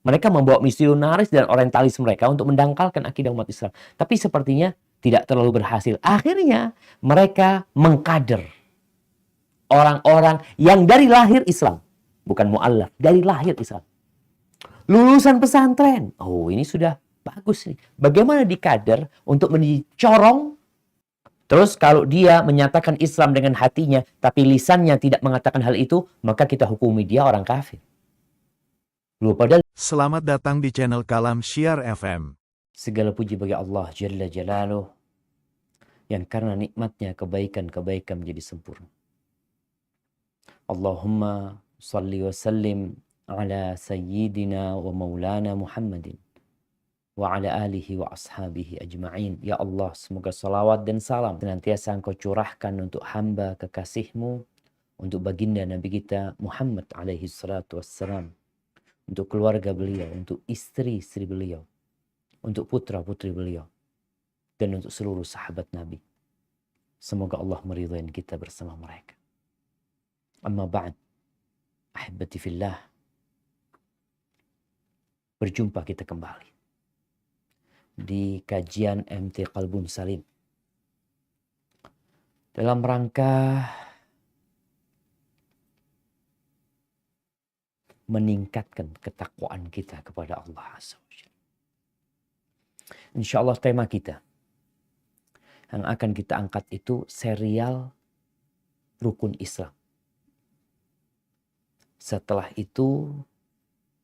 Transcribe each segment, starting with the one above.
Mereka membawa misionaris dan orientalis mereka untuk mendangkalkan akidah umat Islam. Tapi sepertinya tidak terlalu berhasil. Akhirnya mereka mengkader orang-orang yang dari lahir Islam. Bukan mu'allaf, dari lahir Islam. Lulusan pesantren. Oh, ini sudah bagus nih. Bagaimana dikader untuk mencorong. Terus kalau dia menyatakan Islam dengan hatinya, tapi lisannya tidak mengatakan hal itu, maka kita hukumi dia orang kafir. Padahal Selamat datang di channel Kalam Syiar FM. segala puji bagi Allah Jalla Jalaluh, yang karena nikmatnya kebaikan-kebaikan menjadi sempurna. Allahumma salli wa sallim ala sayyidina wa maulana Muhammadin wa ala alihi wa ashabihi ajma'in. Ya Allah, semoga salawat dan salam senantiasa Engkau curahkan untuk hamba kekasih-Mu, untuk baginda Nabi kita Muhammad alaihi salatu wassalam, untuk keluarga beliau, untuk istri-istri beliau, untuk putra-putri beliau, dan untuk seluruh sahabat Nabi. Semoga Allah meridhai kita bersama mereka. Amma ba'd, ahibati fillah, berjumpa kita kembali di kajian MT Qalbun Salim dalam rangka meningkatkan ketakwaan kita kepada Allah Azza wa Jalla. Insya Allah tema kita yang akan kita angkat itu serial rukun Islam. Setelah itu,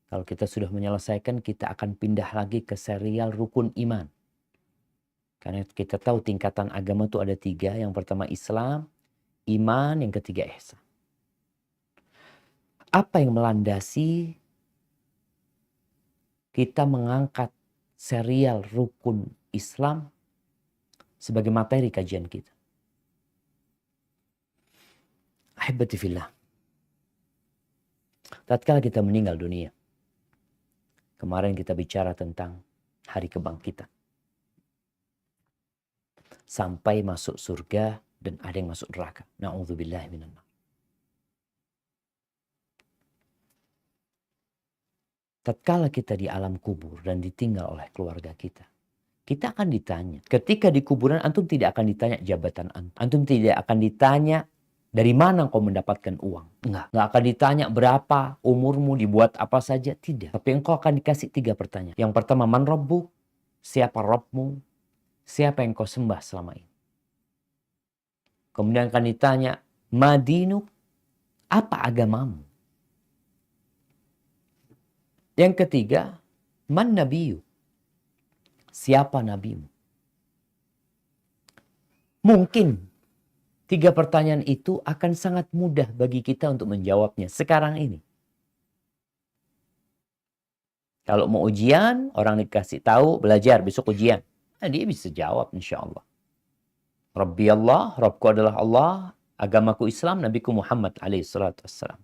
kalau kita sudah menyelesaikan, kita akan pindah lagi ke serial rukun iman. Karena kita tahu tingkatan agama itu ada 3. Yang pertama Islam, iman, yang ketiga ihsan. Apa yang melandasi kita mengangkat serial rukun Islam sebagai materi kajian kita? Ahibati fillah, tatkala kita meninggal dunia, kemarin kita bicara tentang hari kebangkitan. Sampai masuk surga dan ada yang masuk neraka. Na'udzubillahi minan nar. Tatkala kita di alam kubur dan ditinggal oleh keluarga kita akan ditanya. Ketika di kuburan, antum tidak akan ditanya jabatan antum. Antum tidak akan ditanya dari mana kau mendapatkan uang. Enggak akan ditanya berapa umurmu, dibuat apa saja. Tidak. Tapi engkau akan dikasih 3 pertanyaan. Yang pertama, man rabbuk? Siapa Rabbmu? Siapa yang kau sembah selama ini? Kemudian akan ditanya, madinuk? Apa agamamu? Yang ketiga, man nabiyuk? Siapa nabimu? Mungkin 3 pertanyaan itu akan sangat mudah bagi kita untuk menjawabnya sekarang ini. Kalau mau ujian, orang dikasih tahu, belajar, besok ujian. Nah, dia bisa jawab insya Allah. Rabbi Allah, Rabbku adalah Allah, agamaku Islam, Nabiku Muhammad alaihi salatu wassalam.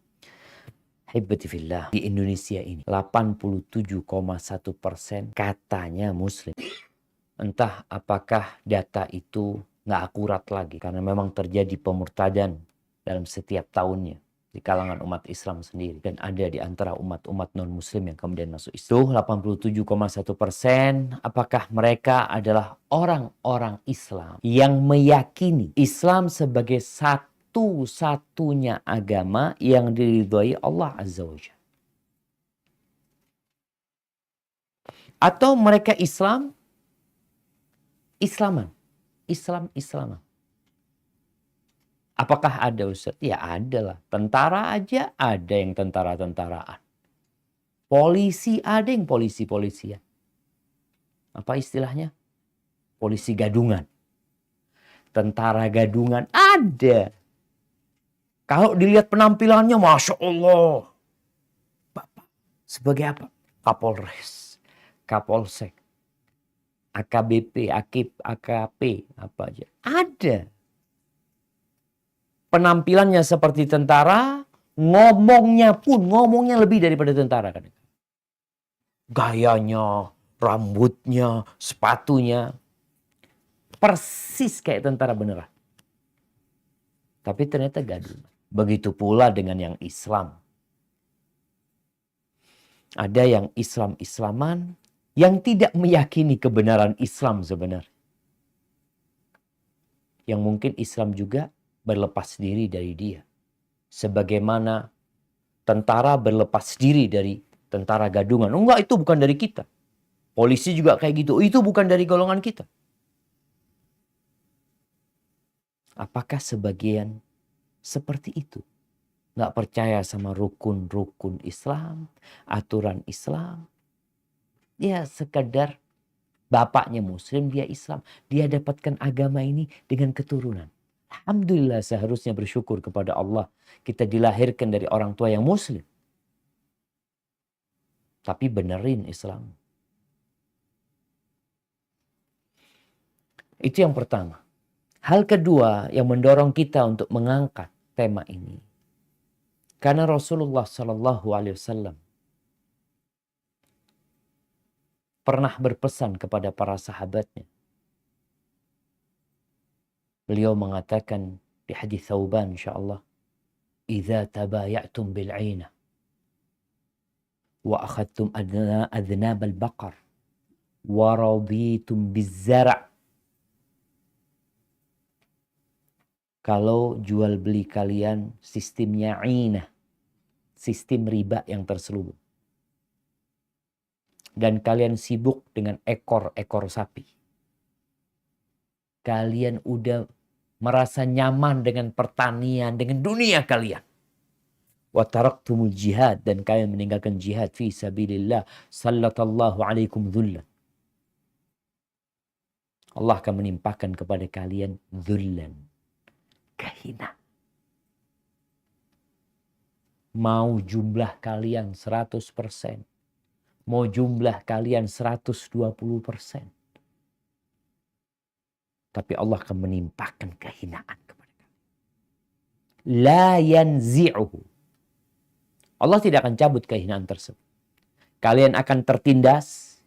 Hibati fillah, di Indonesia ini 87,1% katanya Muslim. Entah apakah data itu nggak akurat lagi, karena memang terjadi pemurtadan dalam setiap tahunnya di kalangan umat Islam sendiri, dan ada di antara umat-umat non-Muslim yang kemudian masuk Islam. 87,1%, apakah mereka adalah orang-orang Islam yang meyakini Islam sebagai satu-satunya agama yang diridhoi Allah Azza wa Jalla? Atau mereka Islaman? Islam. Apakah ada Ustaz? Ya ada lah. Tentara aja ada yang tentara-tentaraan. Polisi ada yang polisi-polisian. Apa istilahnya? Polisi gadungan. Tentara gadungan ada. Kalau dilihat penampilannya, Masya Allah. Bapak sebagai apa? Kapolres, Kapolsek, AKBP, AKP, apa aja. Ada. Penampilannya seperti tentara, ngomongnya lebih daripada tentara. Gayanya, rambutnya, sepatunya, persis kayak tentara beneran. Tapi ternyata gaduh. Begitu pula dengan yang Islam. Ada yang Islam-Islaman yang tidak meyakini kebenaran Islam sebenarnya. Yang mungkin Islam juga berlepas diri dari dia. Sebagaimana tentara berlepas diri dari tentara gadungan. Enggak, itu bukan dari kita. Polisi juga kayak gitu. Itu bukan dari golongan kita. Apakah sebagian seperti itu? Nggak percaya sama rukun-rukun Islam, aturan Islam. Dia sekedar bapaknya Muslim, dia Islam. Dia dapatkan agama ini dengan keturunan. Alhamdulillah, seharusnya bersyukur kepada Allah. Kita dilahirkan dari orang tua yang Muslim. Tapi benerin Islam. Itu yang pertama. Hal kedua yang mendorong kita untuk mengangkat tema ini. Karena Rasulullah SAW pernah berpesan kepada para sahabatnya. Beliau mengatakan di hadis Thauban, insyaallah, "Idza tabaya'tum bil 'ainah wa akhadtum adnab al-baqar wa raditum biz-zar'." Kalau jual beli kalian sistemnya 'ainah, sistem riba yang terselubung. Dan kalian sibuk dengan ekor-ekor sapi. Kalian udah merasa nyaman dengan pertanian, dengan dunia kalian. Wa taraktumul jihad, dan kalian meninggalkan jihad fi sabilillah, sallatallahu alaikum dhullan. Allah akan menimpakan kepada kalian dhullan, kehinaan. Mau jumlah kalian 100%, mau jumlah kalian 120%. Tapi Allah akan menimpakan kehinaan kepada kalian. La yanzi'uhu. Allah tidak akan cabut kehinaan tersebut. Kalian akan tertindas.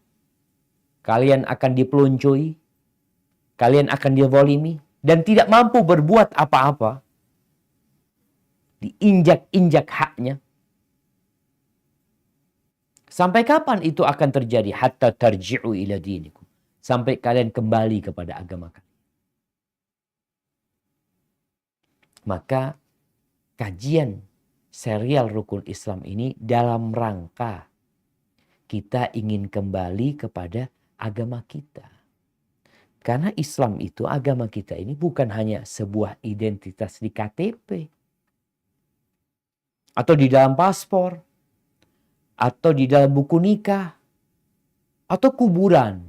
Kalian akan dipeluncui. Kalian akan dizalimi. Dan tidak mampu berbuat apa-apa. Diinjak-injak haknya. Sampai kapan itu akan terjadi? Hatta tarji'u ila dinikum. Sampai kalian kembali kepada agama kalian. Maka kajian serial Rukun Islam ini dalam rangka kita ingin kembali kepada agama kita. Karena Islam itu, agama kita ini bukan hanya sebuah identitas di KTP. Atau di dalam paspor. Atau di dalam buku nikah. Atau kuburan.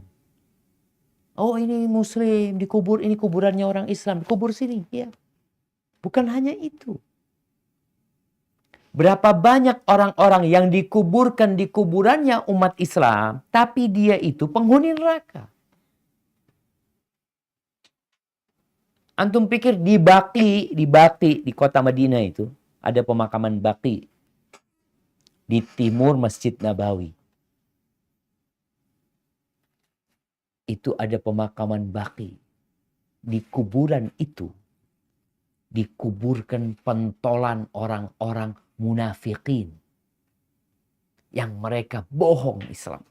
Oh, ini Muslim, dikubur, ini kuburannya orang Islam, kubur sini. Ya. Bukan hanya itu. Berapa banyak orang-orang yang dikuburkan di kuburannya umat Islam, tapi dia itu penghuni neraka. Antum pikir di Baqi, di kota Madinah itu, ada pemakaman Baqi. Di timur Masjid Nabawi. Itu ada pemakaman Baqi. Di kuburan itu, dikuburkan pentolan orang-orang munafikin. Yang mereka bohong Islam.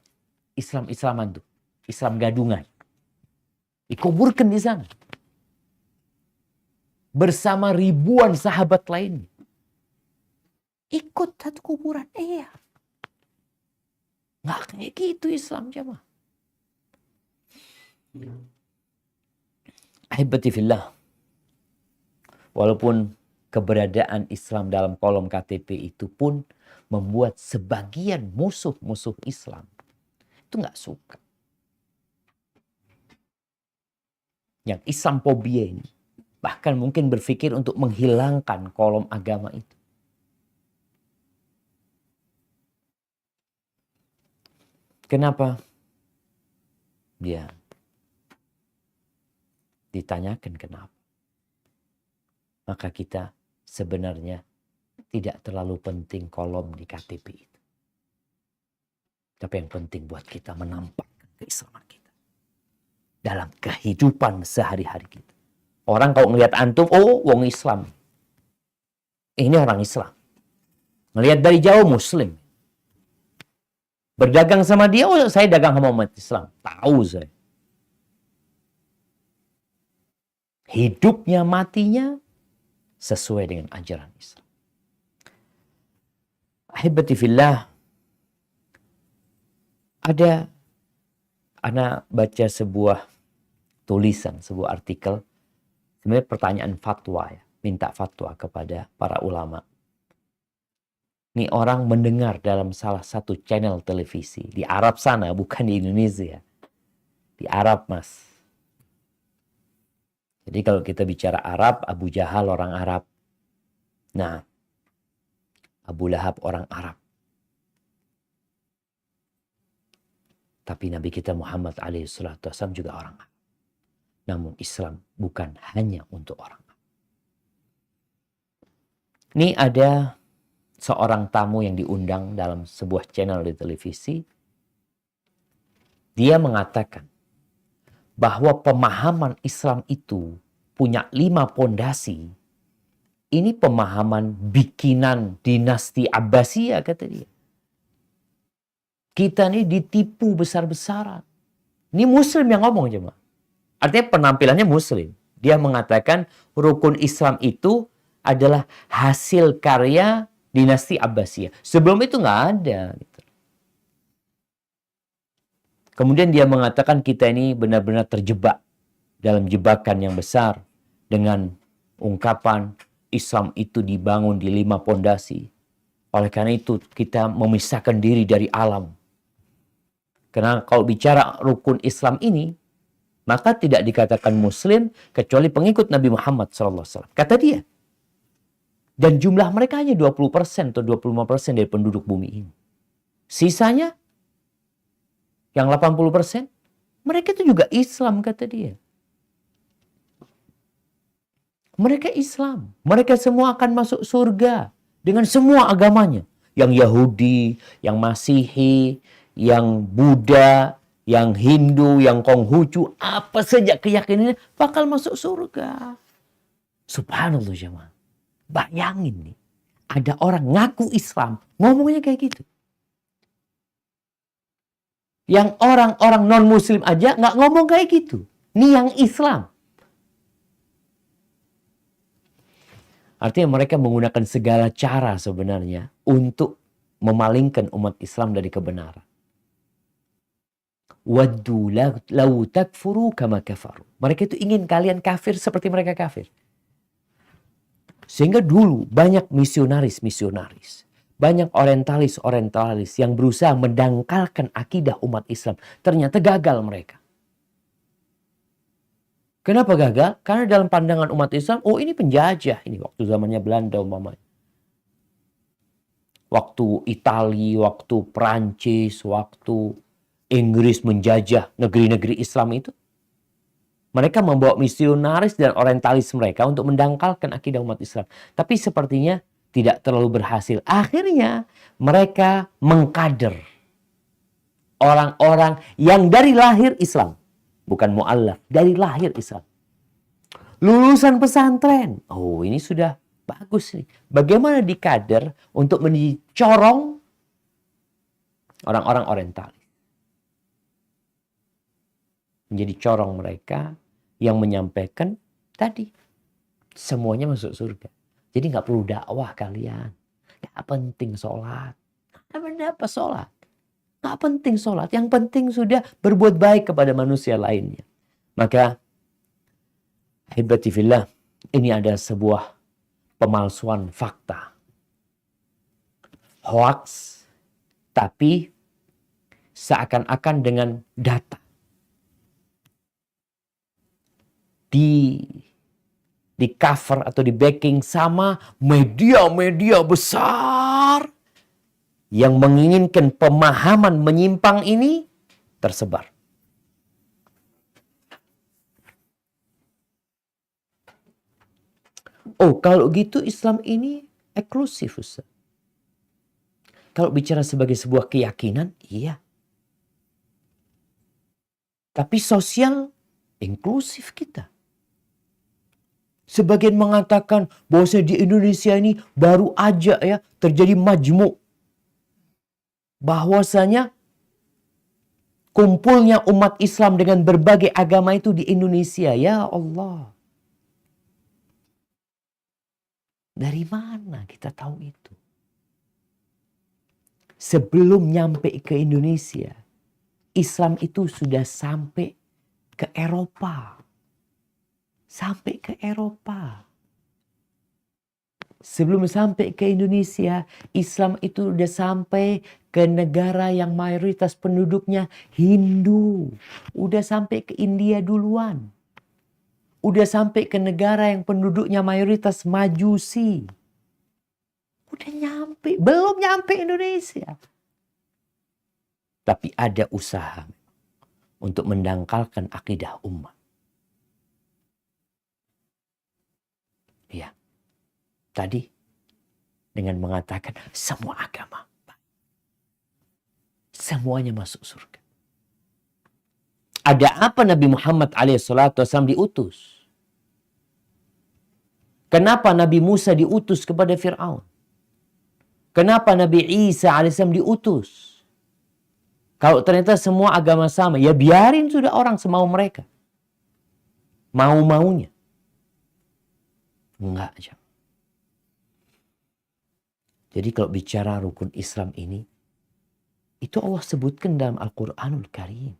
Islam-Islaman tuh. Islam gadungan. Dikuburkan di sana. Bersama ribuan sahabat lainnya. Ikut satu kuburan. Iya. Nggak kayak gitu Islam jemaah. Ahibati fillah. Walaupun keberadaan Islam dalam kolom KTP itu pun membuat sebagian musuh-musuh Islam itu nggak suka. Yang Islamophobia ini bahkan mungkin berpikir untuk menghilangkan kolom agama itu. Kenapa? Dia ditanyakan kenapa. Maka kita sebenarnya tidak terlalu penting kolom di KTP itu. Tapi yang penting buat kita menampakkan keislaman kita. Dalam kehidupan sehari-hari kita. Orang kalau ngelihat antum, oh wong Islam. Ini orang Islam. Ngelihat dari jauh Muslim. Berdagang sama dia, oh saya dagang sama umat Islam. Tahu saya. Hidupnya, matinya sesuai dengan ajaran Islam. Ahibati fillah, ada anak baca sebuah tulisan, sebuah artikel, sebenarnya pertanyaan fatwa ya, minta fatwa kepada para ulama. Ini orang mendengar dalam salah satu channel televisi di Arab sana, bukan di Indonesia. Di Arab, Mas. Jadi kalau kita bicara Arab, Abu Jahal orang Arab. Nah, Abu Lahab orang Arab. Tapi Nabi kita Muhammad SAW juga orang Arab. Namun Islam bukan hanya untuk orang Arab. Ini ada seorang tamu yang diundang dalam sebuah channel di televisi. Dia mengatakan bahwa pemahaman Islam itu punya 5 pondasi. Ini pemahaman bikinan dinasti Abbasiyah, kata dia. Kita ini ditipu besar-besaran. Ini Muslim yang ngomong, jemaah. Artinya penampilannya Muslim. Dia mengatakan rukun Islam itu adalah hasil karya dinasti Abbasiyah. Sebelum itu nggak ada. Gitu. Kemudian dia mengatakan kita ini benar-benar terjebak dalam jebakan yang besar dengan ungkapan Islam itu dibangun di 5 pondasi. Oleh karena itu kita memisahkan diri dari alam. Karena kalau bicara rukun Islam ini, maka tidak dikatakan Muslim kecuali pengikut Nabi Muhammad SAW. Kata dia. Dan jumlah mereka hanya 20% atau 25% dari penduduk bumi ini. Sisanya, yang 80%, mereka itu juga Islam, kata dia. Mereka Islam. Mereka semua akan masuk surga dengan semua agamanya. Yang Yahudi, yang Masihi, yang Buddha, yang Hindu, yang Konghucu, apa saja keyakinannya bakal masuk surga. Subhanallah jemaah. Bayangin nih, ada orang ngaku Islam, ngomongnya kayak gitu. Yang orang-orang non-Muslim aja nggak ngomong kayak gitu. Ini yang Islam. Artinya mereka menggunakan segala cara sebenarnya untuk memalingkan umat Islam dari kebenaran. Waddu law takfuru kama kafaru. Mereka itu ingin kalian kafir seperti mereka kafir. Sehingga dulu banyak misionaris, banyak orientalis yang berusaha mendangkalkan akidah umat Islam. Ternyata gagal mereka. Kenapa gagal? Karena dalam pandangan umat Islam, oh ini penjajah. Ini waktu zamannya Belanda umpamanya. Waktu Italia, waktu Perancis, waktu Inggris menjajah negeri-negeri Islam itu. Mereka membawa misionaris dan orientalis mereka untuk mendangkalkan akidah umat Islam. Tapi sepertinya tidak terlalu berhasil. Akhirnya mereka mengkader orang-orang yang dari lahir Islam. Bukan mu'allaf, dari lahir Islam. Lulusan pesantren. Oh, ini sudah bagus nih. Bagaimana dikader untuk menjadi corong orang-orang orientalis. Menjadi corong mereka yang menyampaikan tadi. Semuanya masuk surga. Jadi nggak perlu dakwah kalian. Nggak penting sholat. Apa sholat? Nggak penting sholat. Yang penting sudah berbuat baik kepada manusia lainnya. Maka, ahibati fillah, ini adalah sebuah pemalsuan fakta. Hoax, tapi seakan-akan dengan data. Di cover atau di backing sama media-media besar yang menginginkan pemahaman menyimpang ini tersebar. Oh, kalau gitu Islam ini eksklusif, Ustaz. Kalau bicara sebagai sebuah keyakinan, iya. Tapi sosial inklusif kita. Sebagian mengatakan bahwa di Indonesia ini baru aja ya terjadi majmu'. Bahwasanya kumpulnya umat Islam dengan berbagai agama itu di Indonesia. Ya Allah. Dari mana kita tahu itu? Sebelum nyampe ke Indonesia, Islam itu sudah sampai ke Eropa. Sampai ke Eropa. Sebelum sampai ke Indonesia, Islam itu udah sampai ke negara yang mayoritas penduduknya Hindu. Udah sampai ke India duluan. Udah sampai ke negara yang penduduknya mayoritas Majusi. Udah nyampe, belum nyampe Indonesia. Tapi ada usaha untuk mendangkalkan akidah umat. Ya. Tadi dengan mengatakan semua agama semuanya masuk surga. Ada apa Nabi Muhammad SAW diutus? Kenapa Nabi Musa diutus kepada Fir'aun? Kenapa Nabi Isa AS diutus? Kalau ternyata semua agama sama, ya biarin sudah orang semau mereka. Mau-maunya. Enggak aja. Jadi kalau bicara rukun Islam ini, itu Allah sebutkan dalam Al-Quranul Karim.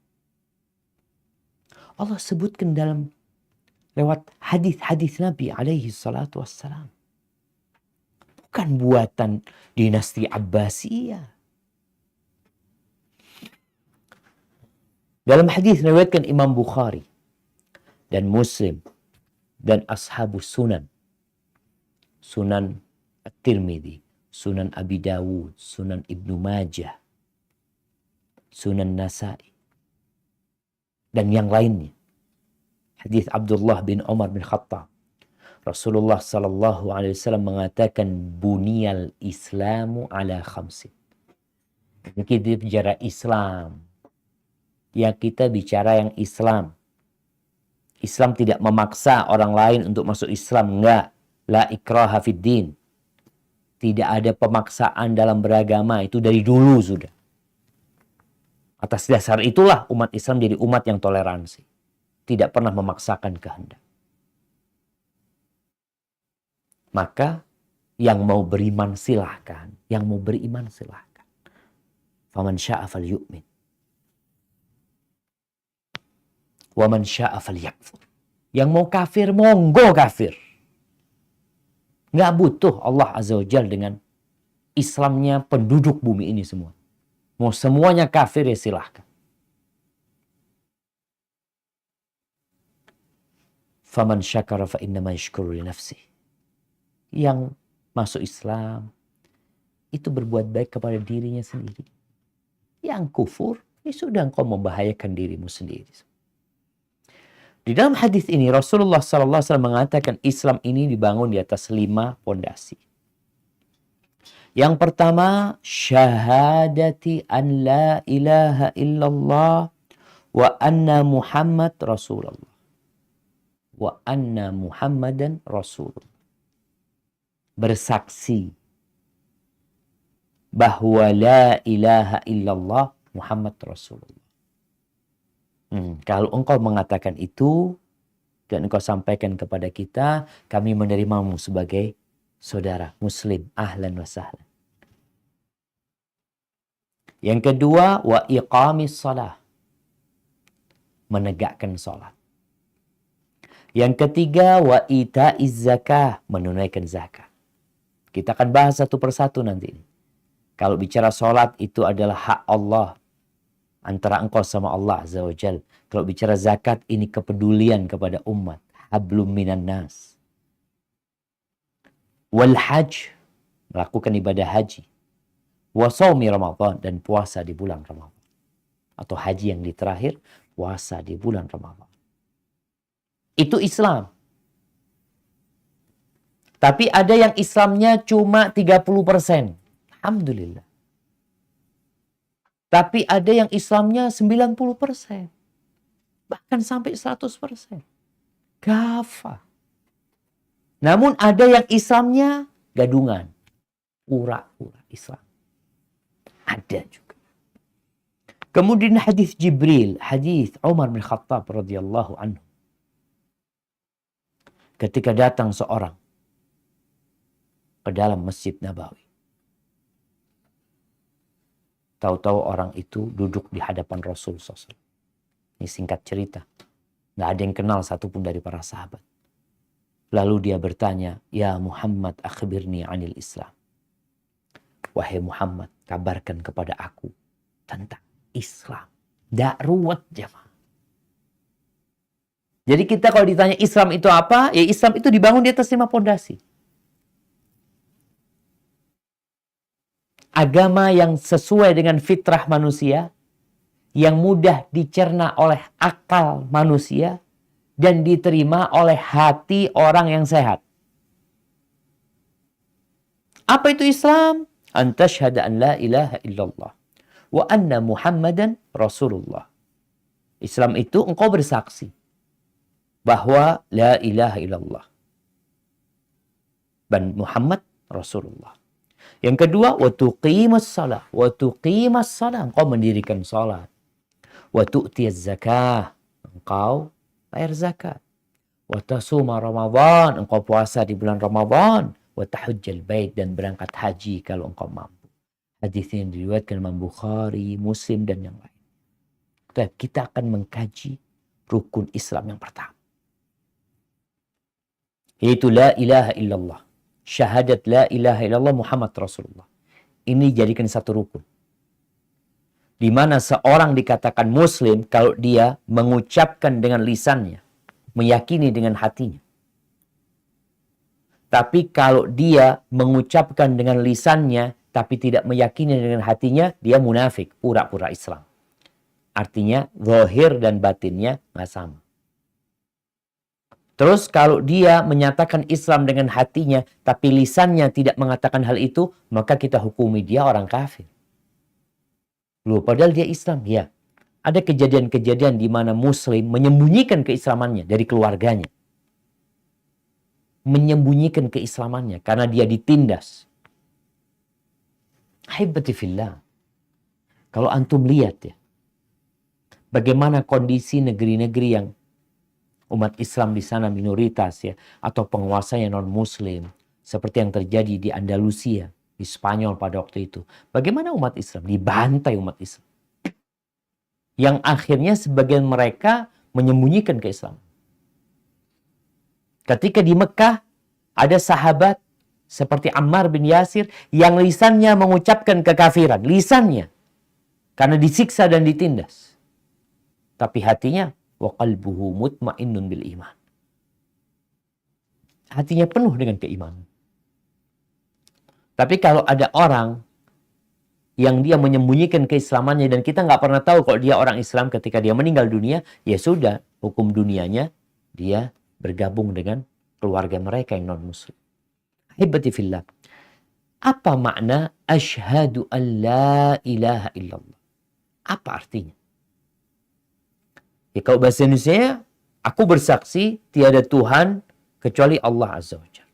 Allah sebutkan dalam lewat hadis-hadis Nabi alaihi salatu wassalam. Bukan buatan dinasti Abbasiyah. Dalam hadis diriwayatkan Imam Bukhari dan Muslim dan Ashabus Sunan. Sunan At-Tirmidzi, Sunan Abi Dawud, Sunan Ibnu Majah, Sunan Nasa'i, dan yang lainnya. Hadis Abdullah bin Umar bin Khattab. Rasulullah sallallahu alaihi wasallam mengatakan buniyal Islamu ala khamsin. Kita bicara Islam. Ya kita bicara yang Islam. Islam tidak memaksa orang lain untuk masuk Islam. Enggak. La ikraha fid din. Tidak ada pemaksaan dalam beragama. Itu dari dulu sudah. Atas dasar itulah umat Islam jadi umat yang toleransi. Tidak pernah memaksakan kehendak. Maka yang mau beriman silahkan. Yang mau beriman silahkan. Faman sya'a falyu'min. Waman sya'a falyakfur. Yang mau kafir, monggo kafir. Nggak butuh Allah Azza wa Jalla dengan Islamnya penduduk bumi ini semua. Mau semuanya kafir ya silahkan. Faman syakara fa innama yashkuru li nafsih. Yang masuk Islam itu berbuat baik kepada dirinya sendiri. Yang kufur, ya sudah engkau membahayakan dirimu sendiri. Di dalam hadis ini Rasulullah SAW mengatakan Islam ini dibangun di atas 5 pondasi. Yang pertama, syahadati an la ilaha illallah wa anna Muhammad Rasulullah. Wa anna Muhammadan Rasulullah. Bersaksi bahwa la ilaha illallah Muhammad Rasulullah. Kalau engkau mengatakan itu dan engkau sampaikan kepada kita, kami menerimamu sebagai saudara muslim, ahlan wa sahlan. Yang kedua, wa iqamis salah. Menegakkan salat. Yang ketiga, wa ita'iz zakah. Menunaikan zakat. Kita akan bahas satu persatu nanti. Kalau bicara salat itu adalah hak Allah. Antara engkau sama Allah Azza wa Jal. Kalau bicara zakat, ini kepedulian kepada umat. Hablum minan nas. Wal hajj. Melakukan ibadah haji. Wa sawmi Ramadan. Dan puasa di bulan Ramadan. Atau haji yang terakhir, puasa di bulan Ramadan. Itu Islam. Tapi ada yang Islamnya cuma 30%. Alhamdulillah. Tapi ada yang Islamnya 90%. Bahkan sampai 100%. Gafah. Namun ada yang Islamnya gadungan. Pura-pura Islam. Ada juga. Kemudian hadis Jibril, hadis Umar bin Khattab radhiyallahu anhu. Ketika datang seorang ke dalam Masjid Nabawi. Tahu-tahu orang itu duduk di hadapan Rasul SAW. Ini singkat cerita. Nggak ada yang kenal satupun dari para sahabat. Lalu dia bertanya, "Ya Muhammad, akhbirni anil Islam." Wahai Muhammad, kabarkan kepada aku tentang Islam. Nggak ruwet jemaah. Jadi kita kalau ditanya Islam itu apa? Ya Islam itu dibangun di atas 5 pondasi. Agama yang sesuai dengan fitrah manusia, yang mudah dicerna oleh akal manusia, dan diterima oleh hati orang yang sehat. Apa itu Islam? An tashhada an la ilaha illallah wa anna Muhammadan Rasulullah. Islam itu engkau bersaksi bahwa la ilaha illallah dan Muhammad Rasulullah. Yang kedua, wa tuqimas salah. Wa tuqimas salah, engkau mendirikan salat. Wa tu'tiyaz zakah, engkau bayar zakat. Wa tasuma Ramadan, engkau puasa di bulan Ramadan. Wa tahujjal bait, dan berangkat haji kalau engkau mampu. Hadis ini diriwayatkan Imam Bukhari, Muslim, dan yang lain. Kita akan mengkaji rukun Islam yang pertama, yaitu la ilaha illallah. Syahadat la ilaha illallah Muhammad Rasulullah. Ini dijadikan satu rukun. Di mana seorang dikatakan muslim kalau dia mengucapkan dengan lisannya, meyakini dengan hatinya. Tapi kalau dia mengucapkan dengan lisannya tapi tidak meyakini dengan hatinya, dia munafik, pura-pura Islam. Artinya zahir dan batinnya nggak sama. Terus kalau dia menyatakan Islam dengan hatinya, tapi lisannya tidak mengatakan hal itu, maka kita hukumi dia orang kafir. Loh, padahal dia Islam. Ya, ada kejadian-kejadian di mana Muslim menyembunyikan keislamannya dari keluarganya. Menyembunyikan keislamannya karena dia ditindas. Ahibati fillah. Kalau antum lihat ya, bagaimana kondisi negeri-negeri yang umat Islam di sana minoritas ya, atau penguasanya non-Muslim, seperti yang terjadi di Andalusia, di Spanyol pada waktu itu. Bagaimana umat Islam dibantai umat Islam, yang akhirnya sebagian mereka menyembunyikan keislaman. Ketika di Mekah ada sahabat seperti Ammar bin Yasir yang lisannya mengucapkan kekafiran, lisannya, karena disiksa dan ditindas, tapi hatinya wa qalbuhu mutmainnun bil iman. Hatinya penuh dengan keimanan. Tapi kalau ada orang yang dia menyembunyikan keislamannya dan kita nggak pernah tahu kalau dia orang Islam, ketika dia meninggal dunia, ya sudah, hukum dunianya dia bergabung dengan keluarga mereka yang non-muslim. Ahibati fillah. Apa makna asyhadu an la ilaha illallah? Apa artinya? Ya, kalau bahasa Indonesia, aku bersaksi tiada Tuhan kecuali Allah Azza wa Jalla.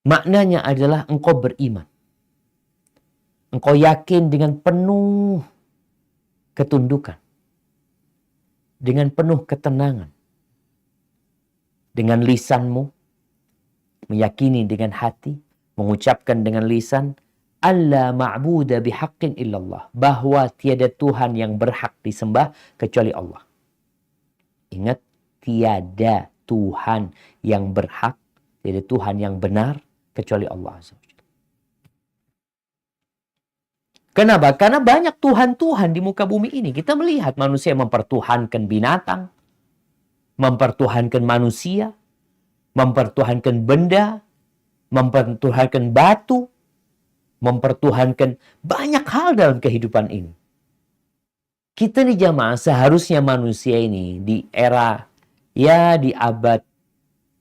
Maknanya adalah engkau beriman. Engkau yakin dengan penuh ketundukan. Dengan penuh ketenangan. Dengan lisanmu, meyakini dengan hati, mengucapkan dengan lisan, alla ma'buda bihaqqin illallah, bahwa tiada Tuhan yang berhak disembah kecuali Allah. Ingat, tiada Tuhan yang berhak, tiada Tuhan yang benar kecuali Allah Azza wa Jalla. Kenapa? Karena banyak Tuhan-Tuhan di muka bumi ini. Kita melihat manusia mempertuhankan binatang, mempertuhankan manusia, mempertuhankan benda, mempertuhankan batu, mempertuhankan banyak hal dalam kehidupan ini. Kita nih jamaah, seharusnya manusia ini di era, ya di abad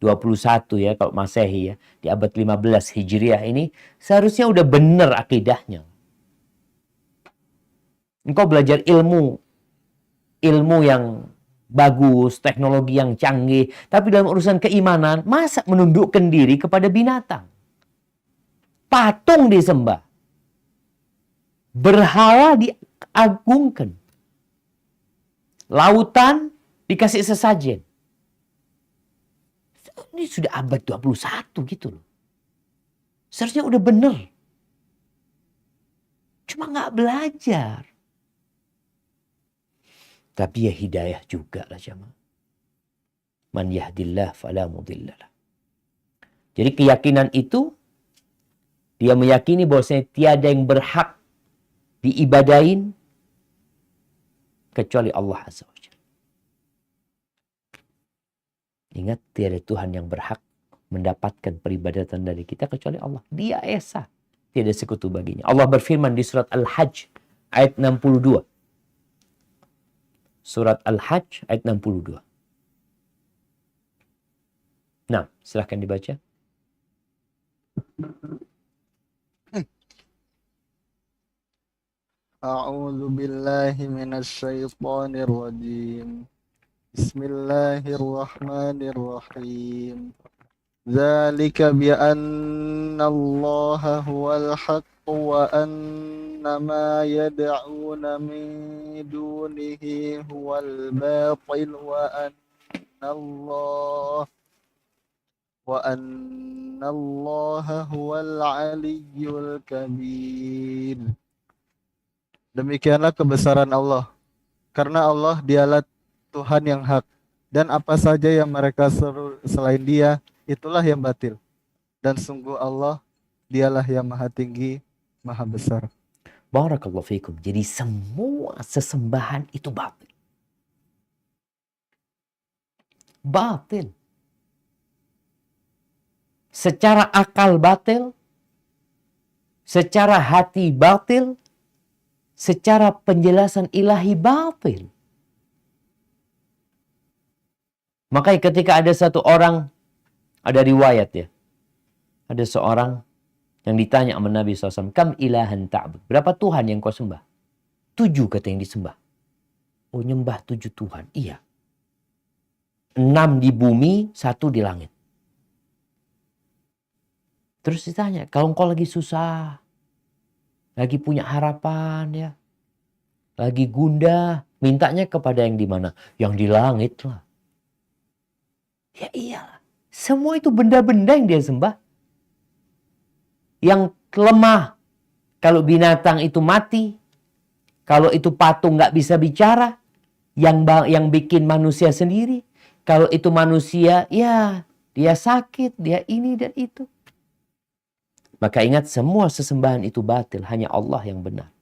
21 ya kalau Masehi ya, di abad 15 Hijriah ini, seharusnya udah benar akidahnya. Engkau belajar ilmu yang bagus, teknologi yang canggih, tapi dalam urusan keimanan, masa menundukkan diri kepada binatang? Patung disembah. Berhala diagungkan. Lautan dikasih sesajen. Ini sudah abad 21 gitu loh. Seharusnya udah bener. Cuma nggak belajar. Tapi ya hidayah juga lah jamaah. Man yahdillah fala mudhillalah. Jadi keyakinan itu, dia meyakini bahwasanya tiada yang berhak diibadahin kecuali Allah Azza wa Jalla. Ingat, tiada Tuhan yang berhak mendapatkan peribadatan dari kita kecuali Allah. Dia esa, tiada sekutu baginya. Allah berfirman di surat Al-Hajj ayat 62. Surat Al-Hajj ayat 62. Nah, silahkan dibaca. A'udzu billahi minasyaitonir rajim. Bismillahirrahmanirrahim. Dzalika bi anna Allaha huwal haqq wa anna ma yad'una min dunihi huwal batil wa anna Allaha huwal aliyyul kabir. Demikianlah kebesaran Allah, karena Allah dialah Tuhan yang hak, dan apa saja yang mereka seru selain Dia, itulah yang batil. Dan sungguh Allah, dialah yang maha tinggi, maha besar. Barakallahu fikum. Jadi semua sesembahan itu batil. Batil. Secara akal batil, secara hati batil, secara penjelasan ilahi batil. Makanya ketika ada satu orang, ada riwayat ya, ada seorang yang ditanya sama Nabi SAW, kam ilahan ta'bud, berapa Tuhan yang kau sembah? 7 kata yang disembah. Oh, nyembah 7 Tuhan. Iya. 6 di bumi, 1 di langit. Terus ditanya, kalau engkau lagi susah, lagi punya harapan ya, lagi gundah, mintanya kepada yang di mana? Yang di langit lah. Ya iyalah, semua itu benda-benda yang dia sembah. Yang lemah, kalau binatang itu mati, kalau itu patung nggak bisa bicara, yang bikin manusia sendiri. Kalau itu manusia, ya dia sakit, dia ini dan itu. Maka ingat, semua sesembahan itu batil, hanya Allah yang benar.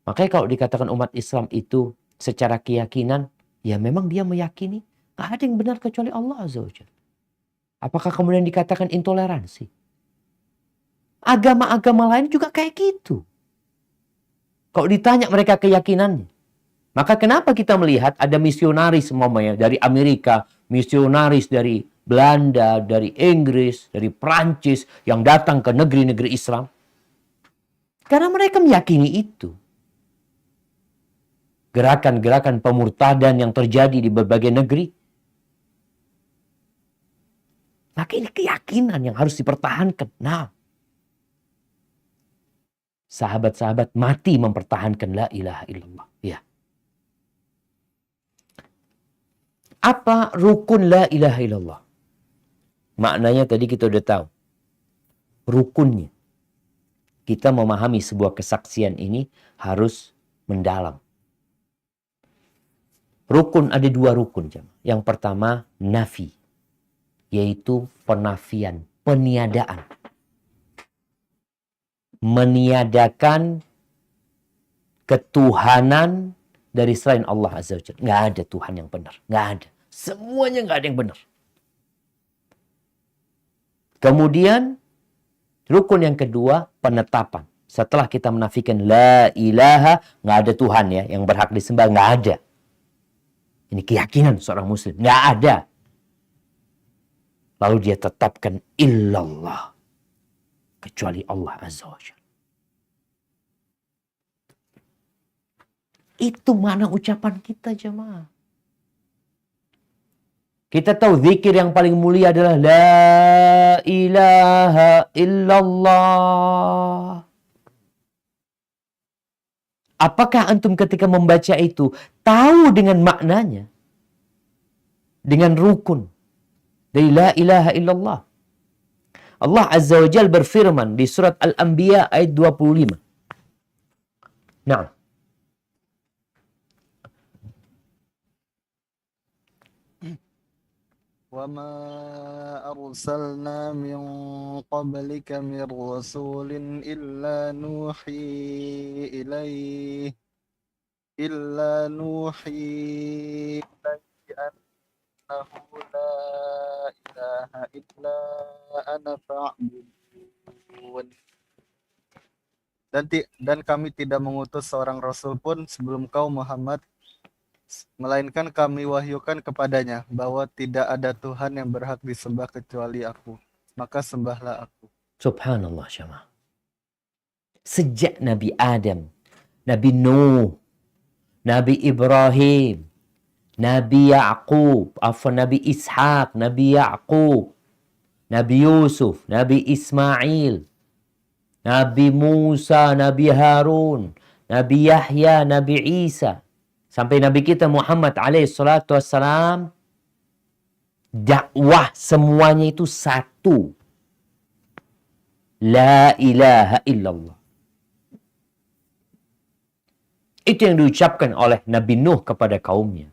Makanya kalau dikatakan umat Islam itu secara keyakinan, ya memang dia meyakini gak ada yang benar kecuali Allah Azza wa Jalla. Apakah kemudian dikatakan intoleransi? Agama-agama lain juga kayak gitu. Kalau ditanya mereka keyakinannya, maka kenapa kita melihat ada misionaris umpamanya dari Amerika, misionaris dari Belanda, dari Inggris, dari Perancis yang datang ke negeri-negeri Islam? Karena mereka meyakini itu. Gerakan-gerakan pemurtadan yang terjadi di berbagai negeri. Maka ini keyakinan yang harus dipertahankan. Nah, sahabat-sahabat mati mempertahankan la ilaha illallah. Ya. Apa rukun la ilaha illallah? Maknanya tadi kita udah tahu. Rukunnya. Kita memahami sebuah kesaksian ini harus mendalam. Rukun, ada 2 rukun. Yang pertama, nafi. Yaitu penafian, peniadaan. Meniadakan ketuhanan dari selain Allah Azza wa Jalla. Nggak ada Tuhan yang benar. Nggak ada. Semuanya nggak ada yang benar. Kemudian, rukun yang kedua, penetapan. Setelah kita menafikan la ilaha, nggak ada Tuhan ya yang berhak disembah, nggak ada. Ini keyakinan seorang muslim, nggak ada. Lalu dia tetapkan illallah, kecuali Allah Azza wa Jalla. Itu mana ucapan kita jemaah. Kita tahu zikir yang paling mulia adalah la ilaha illallah. Apakah antum ketika membaca itu tahu dengan maknanya? Dengan rukun dari la ilaha illallah. Allah Azza wa Jalla berfirman di surat Al-Anbiya ayat 25. Nah, وما أرسلنا من قبلك من رسول إلا نوحي أنه لا إله إلا أنا فاعبدون. Dan kami tidak mengutus seorang rasul pun sebelum kau Muhammad, melainkan kami wahyukan kepadanya bahwa tidak ada Tuhan yang berhak disembah kecuali aku. Maka sembahlah aku. subhanallah syamah. Sejak Nabi Adam, Nabi Nuh, Nabi Ibrahim, Nabi Yaqub, Nabi Ishaq, Nabi Yaqub, Nabi Yusuf, Nabi Ismail, Nabi Musa, Nabi Harun, Nabi Yahya, Nabi Isa, sampai Nabi kita Muhammad alaihi salatu wassalam, dakwah semuanya itu satu. La ilaha illallah. Itu yang diucapkan oleh Nabi Nuh kepada kaumnya.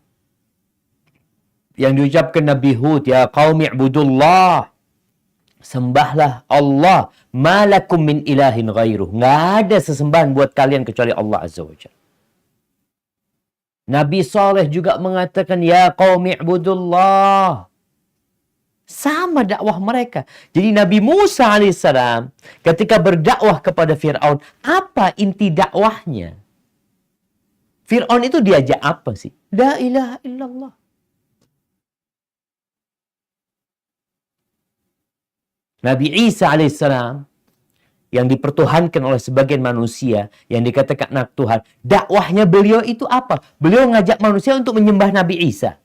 Yang diucapkan Nabi Hud, ya qaumi ibudullah. Sembahlah Allah. Malakum min ilahin ghairuh. Nggak ada sesembahan buat kalian kecuali Allah Azza wa Jalla. Nabi Saleh juga mengatakan, ya qaumi ibudullah. Sama dakwah mereka. Jadi Nabi Musa alaihissalam ketika berdakwah kepada Fir'aun, apa inti dakwahnya? Fir'aun itu diajak apa sih? La ilaha illallah. Nabi Isa alaihissalam yang dipertuhankan oleh sebagian manusia, yang dikatakan anak Tuhan, dakwahnya beliau itu apa? Beliau ngajak manusia untuk menyembah Nabi Isa.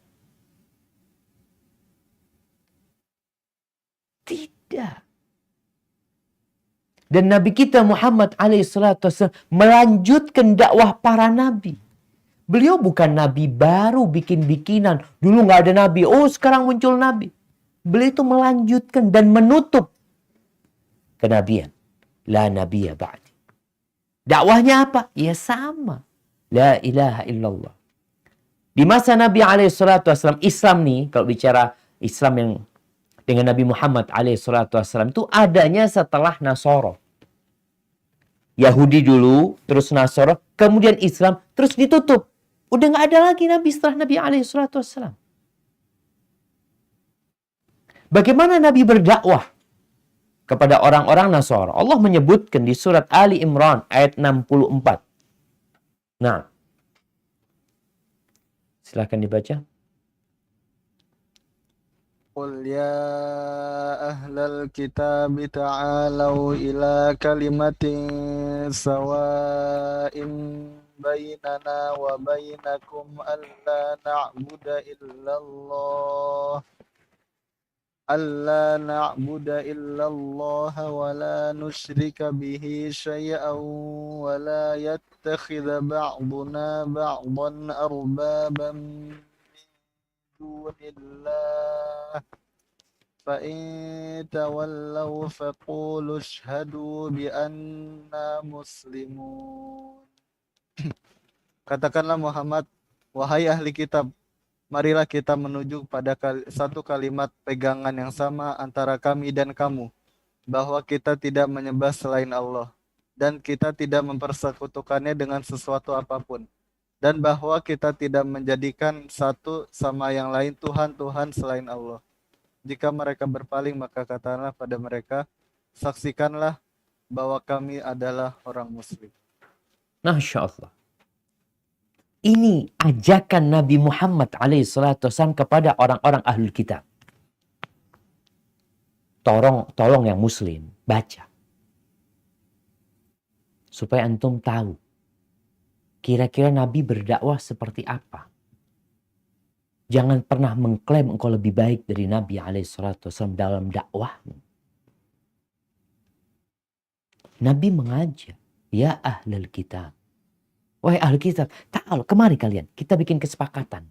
Tidak. Dan Nabi kita Muhammad alaihissalatu wassalam melanjutkan dakwah para nabi. Beliau bukan nabi baru bikin-bikinan. Dulu nggak ada nabi. Oh, sekarang muncul nabi. Beliau itu melanjutkan dan menutup kenabian. La nabiyya ba'di. Dakwahnya apa? Ya sama. La ilaha illallah. Di masa Nabi alaihissalatu wassalam, Islam nih, kalau bicara Islam yang dengan Nabi Muhammad alaihissalatu wassalam itu adanya setelah Nasoro. Yahudi dulu, terus Nasoro, kemudian Islam, terus ditutup. Udah nggak ada lagi Nabi setelah Nabi alaihissalatu wassalam. Bagaimana Nabi berdakwah kepada orang-orang Nasara? Allah menyebutkan di surat Ali Imran ayat 64. Nah, silahkan dibaca. Qul ya ahlal kitab ta'alau ila kalimatin sawa'in bainana wa bainakum alla na'budu illallah wa la nusyrika bihi syai'an wa la yattakhidha ba'duna ba'dan arbaban min dunillah fa in tawallaw faqulu ashhadu bi anna muslimun. Katakanlah Muhammad, wahai ahli kitab, marilah kita menuju pada satu kalimat pegangan yang sama antara kami dan kamu, bahwa kita tidak menyembah selain Allah, dan kita tidak mempersekutukannya dengan sesuatu apapun, dan bahwa kita tidak menjadikan satu sama yang lain Tuhan-Tuhan selain Allah. Jika mereka berpaling, maka katakanlah pada mereka, saksikanlah bahwa kami adalah orang muslim. Masya Allah. Ini ajakan Nabi Muhammad alaihissalam kepada orang-orang ahlul kitab. Tolong yang muslim, baca. Supaya antum tahu. Kira-kira Nabi berdakwah seperti apa. Jangan pernah mengklaim engkau lebih baik dari Nabi alaihissalam dalam dakwahmu. Nabi mengajak, ya ahlul kitab. Wahai ahli kitab, ta'al, kemari kalian. Kita bikin kesepakatan.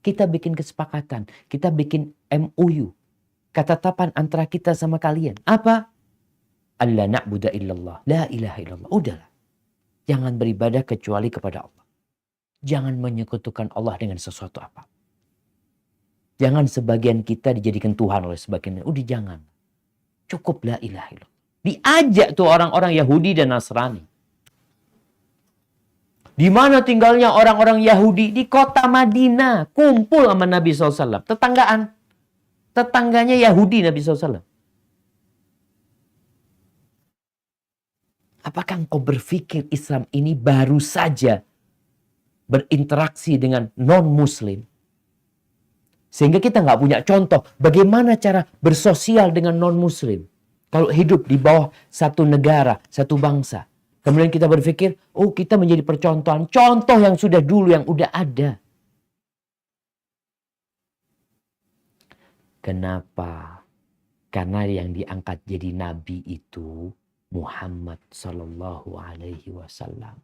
Kita bikin kesepakatan. Kita bikin MOU. Ketetapan antara kita sama kalian. Apa? Alla na'budu illallah. La ilaha illallah. Udahlah. Jangan beribadah kecuali kepada Allah. Jangan menyekutukan Allah dengan sesuatu apa. Jangan sebagian kita dijadikan Tuhan oleh sebagian. Udah jangan. Cukup la ilaha illallah. Diajak tuh orang-orang Yahudi dan Nasrani. Di mana tinggalnya orang-orang Yahudi? Di kota Madinah. Kumpul sama Nabi SAW. Tetanggaan. Tetangganya Yahudi Nabi SAW. Apakah engkau berpikir Islam ini baru saja berinteraksi dengan non-Muslim? Sehingga kita nggak punya contoh bagaimana cara bersosial dengan non-Muslim. Kalau hidup di bawah satu negara, satu bangsa. Kemudian kita berpikir, oh kita menjadi percontohan. Contoh yang sudah dulu, yang udah ada. Kenapa? Karena yang diangkat jadi nabi itu Muhammad Sallallahu Alaihi Wasallam.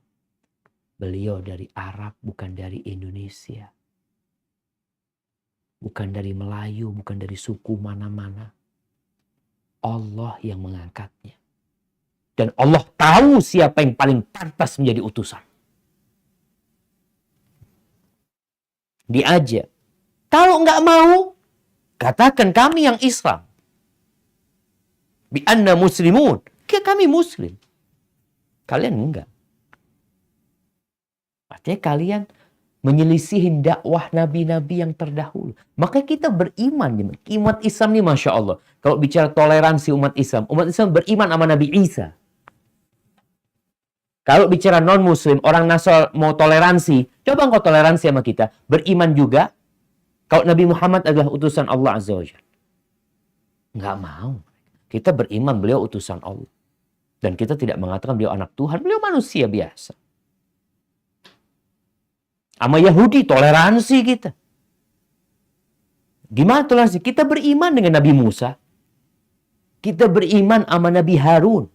Beliau dari Arab, bukan dari Indonesia. Bukan dari Melayu, bukan dari suku mana-mana. Allah yang mengangkatnya. Dan Allah tahu siapa yang paling pantas menjadi utusan. Diajak. Kalau nggak mau, katakan kami yang Islam. Bi anna muslimun. Kami Muslim. Kalian enggak. Artinya kalian menyelisihin dakwah nabi-nabi yang terdahulu. Maka kita beriman. Umat Islam ini Masya Allah. Kalau bicara toleransi umat Islam beriman sama Nabi Isa. Kalau bicara non-Muslim, orang Nasrani mau toleransi, coba engkau toleransi sama kita. Beriman juga, kalau Nabi Muhammad adalah utusan Allah Azza wa Jalla. Enggak mau. Kita beriman beliau utusan Allah. Dan kita tidak mengatakan beliau anak Tuhan, beliau manusia biasa. Sama Yahudi, toleransi kita. Gimana toleransi? Kita beriman dengan Nabi Musa. Kita beriman sama Nabi Harun.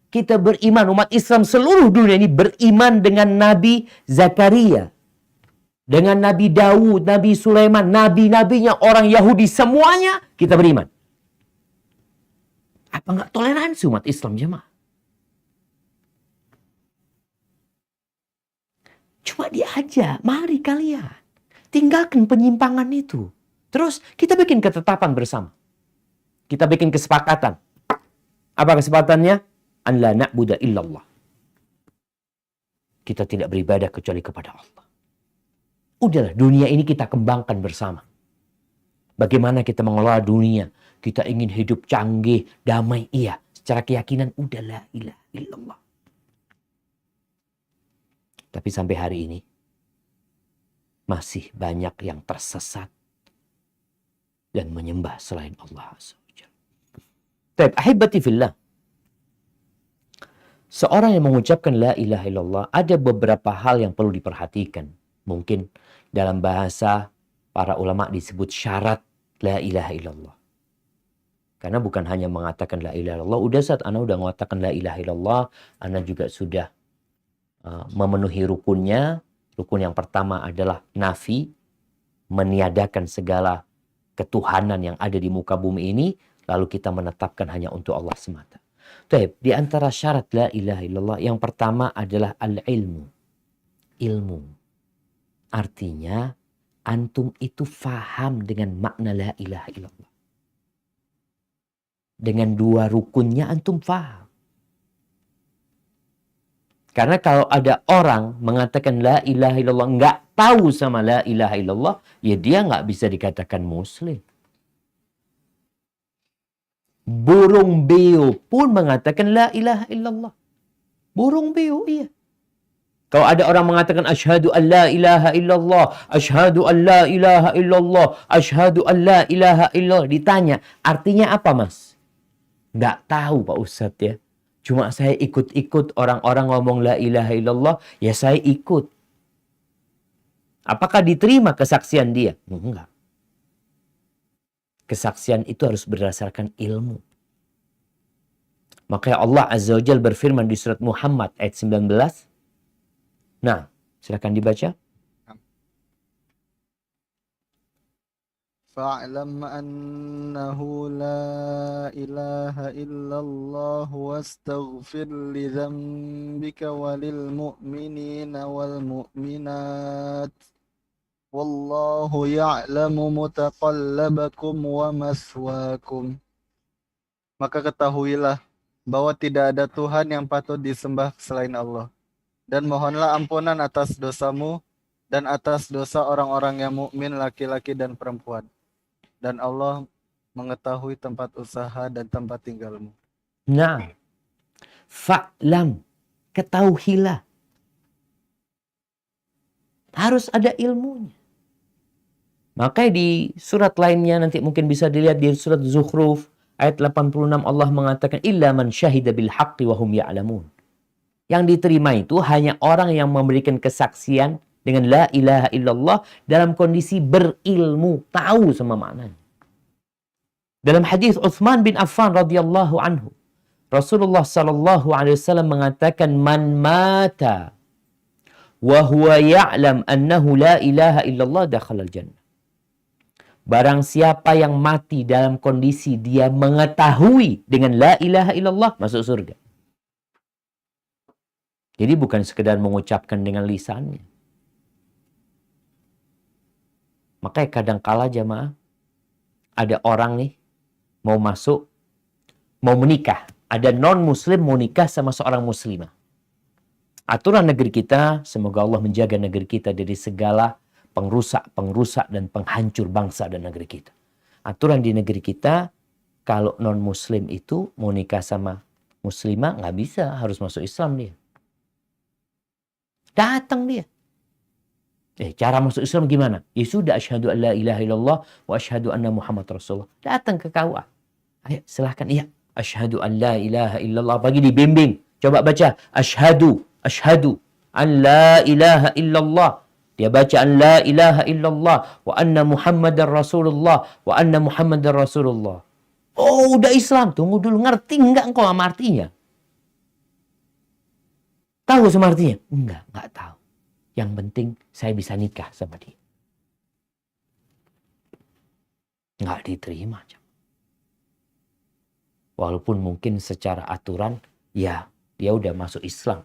Kita beriman, umat Islam seluruh dunia ini beriman dengan Nabi Zakaria. Dengan Nabi Daud, Nabi Sulaiman, nabi-nabinya orang Yahudi, semuanya kita beriman. Apa enggak toleransi umat Islam jemaah? Cuma diajak, mari kalian. Tinggalkan penyimpangan itu. Terus kita bikin ketetapan bersama. Kita bikin kesepakatan. Apa kesepakatannya? An la na'budu illallah. Kita tidak beribadah kecuali kepada Allah. Udahlah, dunia ini kita kembangkan bersama. Bagaimana kita mengelola dunia? Kita ingin hidup canggih, damai, iya. Secara keyakinan, udah la ilaha illallah. Tapi sampai hari ini, masih banyak yang tersesat dan menyembah selain Allah Azza wa Jalla. Baik, ahibati fillah. Seorang yang mengucapkan la ilaha illallah, ada beberapa hal yang perlu diperhatikan. Mungkin dalam bahasa para ulama disebut syarat la ilaha illallah. Karena bukan hanya mengatakan la ilaha illallah, udah saat Anda udah mengatakan la ilaha illallah, Anda juga sudah memenuhi rukunnya. Rukun yang pertama adalah nafi, meniadakan segala ketuhanan yang ada di muka bumi ini, lalu kita menetapkan hanya untuk Allah semata. Baik, di antara syarat la ilaha illallah yang pertama adalah al-ilmu. Ilmu. Artinya antum itu faham dengan makna la ilaha illallah. Dengan dua rukunnya antum faham. Karena kalau ada orang mengatakan la ilaha illallah nggak tahu sama la ilaha illallah, ya dia nggak bisa dikatakan muslim. Burung beo pun mengatakan la ilaha illallah. Burung beo, iya. Kalau ada orang mengatakan asyhadu an la ilaha illallah, asyhadu an la ilaha illallah, asyhadu an la ilaha illallah, ditanya, artinya apa mas? Nggak tahu Pak Ustadz ya. Cuma saya ikut-ikut orang-orang ngomong la ilaha illallah, ya saya ikut. Apakah diterima kesaksian dia? Enggak. Kesaksian itu harus berdasarkan ilmu. Makanya Allah Azza wa Jalla berfirman di surat Muhammad ayat 19. Nah, silakan dibaca. Fa'lam annahu la ilaha illallah wastaghfir li dzambika walil mu'minina wal mu'minat. Wallahu ya'lamu mutaqallabakum wa maswaakum. Maka ketahuilah bahwa tidak ada Tuhan yang patut disembah selain Allah. Dan mohonlah ampunan atas dosamu dan atas dosa orang-orang yang mukmin laki-laki dan perempuan. Dan Allah mengetahui tempat usaha dan tempat tinggalmu. Nah, fa'lam, ketahuilah. Harus ada ilmunya. Makanya di surat lainnya nanti mungkin bisa dilihat di surat Zukhruf ayat 86 Allah mengatakan illa man syahida bil haqqi wa hum ya'lamun. Yang diterima itu hanya orang yang memberikan kesaksian dengan la ilaha illallah dalam kondisi berilmu, tahu sama maknanya. Dalam hadis Utsman bin Affan radhiyallahu anhu, Rasulullah sallallahu alaihi wasallam mengatakan man mata wa huwa ya'lam annahu la ilaha illallah dakhala al-jannah. Barang siapa yang mati dalam kondisi dia mengetahui dengan la ilaha illallah, masuk surga. Jadi bukan sekedar mengucapkan dengan lisannya. Makanya kadang-kala jamaah, ada orang nih mau masuk, mau menikah. Ada non-muslim mau nikah sama seorang muslimah. Aturan negeri kita, semoga Allah menjaga negeri kita dari segala pengrusak dan penghancur bangsa dan negeri kita. Aturan di negeri kita, kalau non-muslim itu mau nikah sama muslimah, nggak bisa, harus masuk Islam dia. Datang dia. Cara masuk Islam gimana? Ya sudah, asyhadu an la ilaha illallah wa asyhadu anna Muhammad Rasulullah. Datang ke KUA. Ayo silahkan, iya. Asyhadu an la ilaha illallah. Bagi dibimbing. Coba baca. Asyhadu an la ilaha illallah. Dia baca an la ilaha illallah wa anna Muhammadar Rasulullah wa anna Muhammadar Rasulullah. Oh, udah Islam. Tunggu dulu, ngerti enggak engkau sama artinya? Tahu sama artinya? Enggak tahu. Yang penting saya bisa nikah sama dia. Enggak diterima. Walaupun mungkin secara aturan, ya dia udah masuk Islam.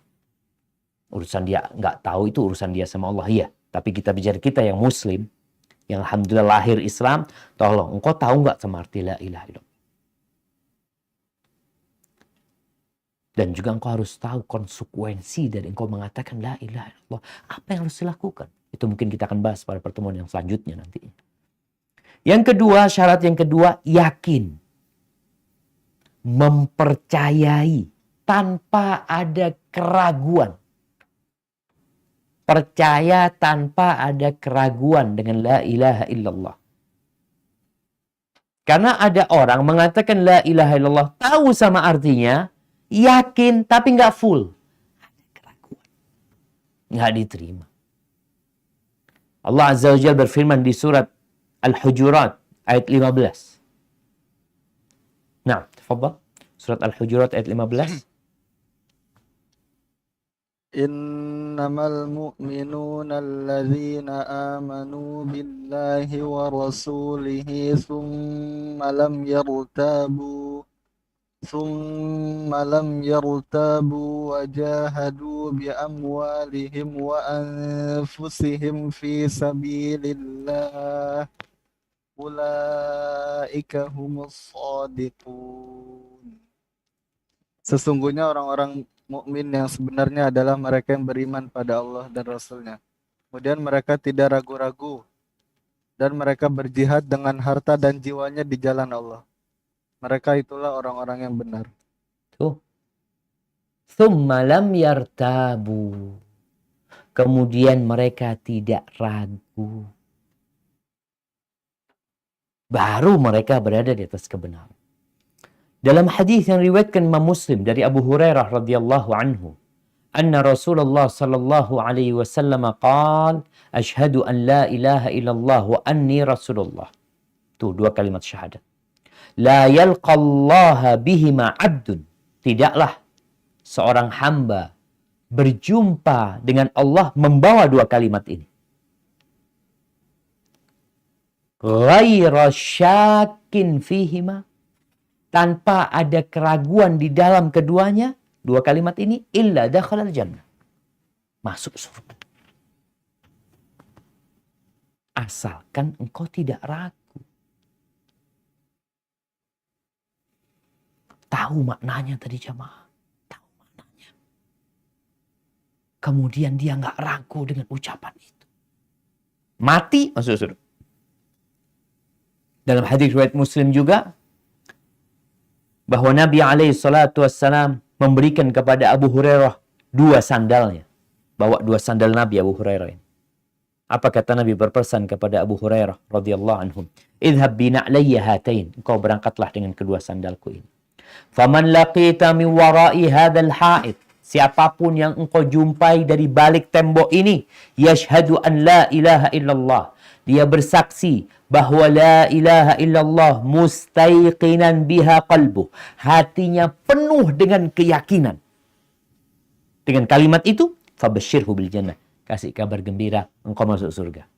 Urusan dia enggak tahu, itu urusan dia sama Allah, ya. Tapi kita bicara kita yang muslim, yang alhamdulillah lahir Islam, tolong, engkau tahu enggak sama arti la ilaha illallah? Dan juga engkau harus tahu konsekuensi dari engkau mengatakan la ilaha illallah. Apa yang harus dilakukan? Itu mungkin kita akan bahas pada pertemuan yang selanjutnya nanti. Yang kedua, syarat yang kedua, yakin. Mempercayai tanpa ada keraguan. Percaya tanpa ada keraguan dengan la ilaha illallah. Karena ada orang mengatakan la ilaha illallah, tahu sama artinya, yakin tapi nggak full. Ada keraguan. Nggak diterima. Allah Azza wa Jalla berfirman di surat Al-Hujurat ayat 15. Nah, tafadhal. Surat Al-Hujurat ayat 15. Innamal mu'minuna alladzina amanu billahi wa rasulihi thumma lam yartabu wa jahadu bi amwalihim wa anfusihim fi sabilillah ulaika humus shadiqun. Sesungguhnya orang-orang mukmin yang sebenarnya adalah mereka yang beriman pada Allah dan Rasul-Nya. Kemudian mereka tidak ragu-ragu dan mereka berjihad dengan harta dan jiwanya di jalan Allah. Mereka itulah orang-orang yang benar. Tuh. Tsumma lam yartabu. Kemudian mereka tidak ragu. Baru mereka berada di atas kebenaran. Dalam hadis yang riwayatkan Imam Muslim dari Abu Hurairah radhiyallahu anhu, anna Rasulullah sallallahu alaihi wasallam qaal, asyhadu an la ilaha illallah wa anni Rasulullah. Tuh dua kalimat syahadat. La yalqallaha bihima 'abdun. Tidaklah seorang hamba berjumpa dengan Allah membawa dua kalimat ini. Ghaira syakin fihima, tanpa ada keraguan di dalam keduanya, dua kalimat ini, illa dakhalal jannah, masuk surga. Asalkan engkau tidak ragu. Tahu maknanya tadi jamaah. Tahu maknanya. Kemudian dia nggak ragu dengan ucapan itu. Mati masuk surga. Dalam hadis riwayat Muslim juga, bahwa Nabi SAW memberikan kepada Abu Hurairah dua sandalnya. Bawa dua sandal Nabi Abu Hurairah ini. Apa kata Nabi berpesan kepada Abu Hurairah radhiyallahu anhum? Idhab bina'layya hatain. Engkau berangkatlah dengan kedua sandalku ini. Faman laqita min wara'i hadzal ha'id. Siapapun yang engkau jumpai dari balik tembok ini, yashhadu an la ilaha illallah. Dia bersaksi bahwa la ilaha illallah, mustaiqinan biha qalbuh. Hatinya penuh dengan keyakinan. Dengan kalimat itu, fabashshirhu bil jannah. Kasih kabar gembira, engkau masuk surga.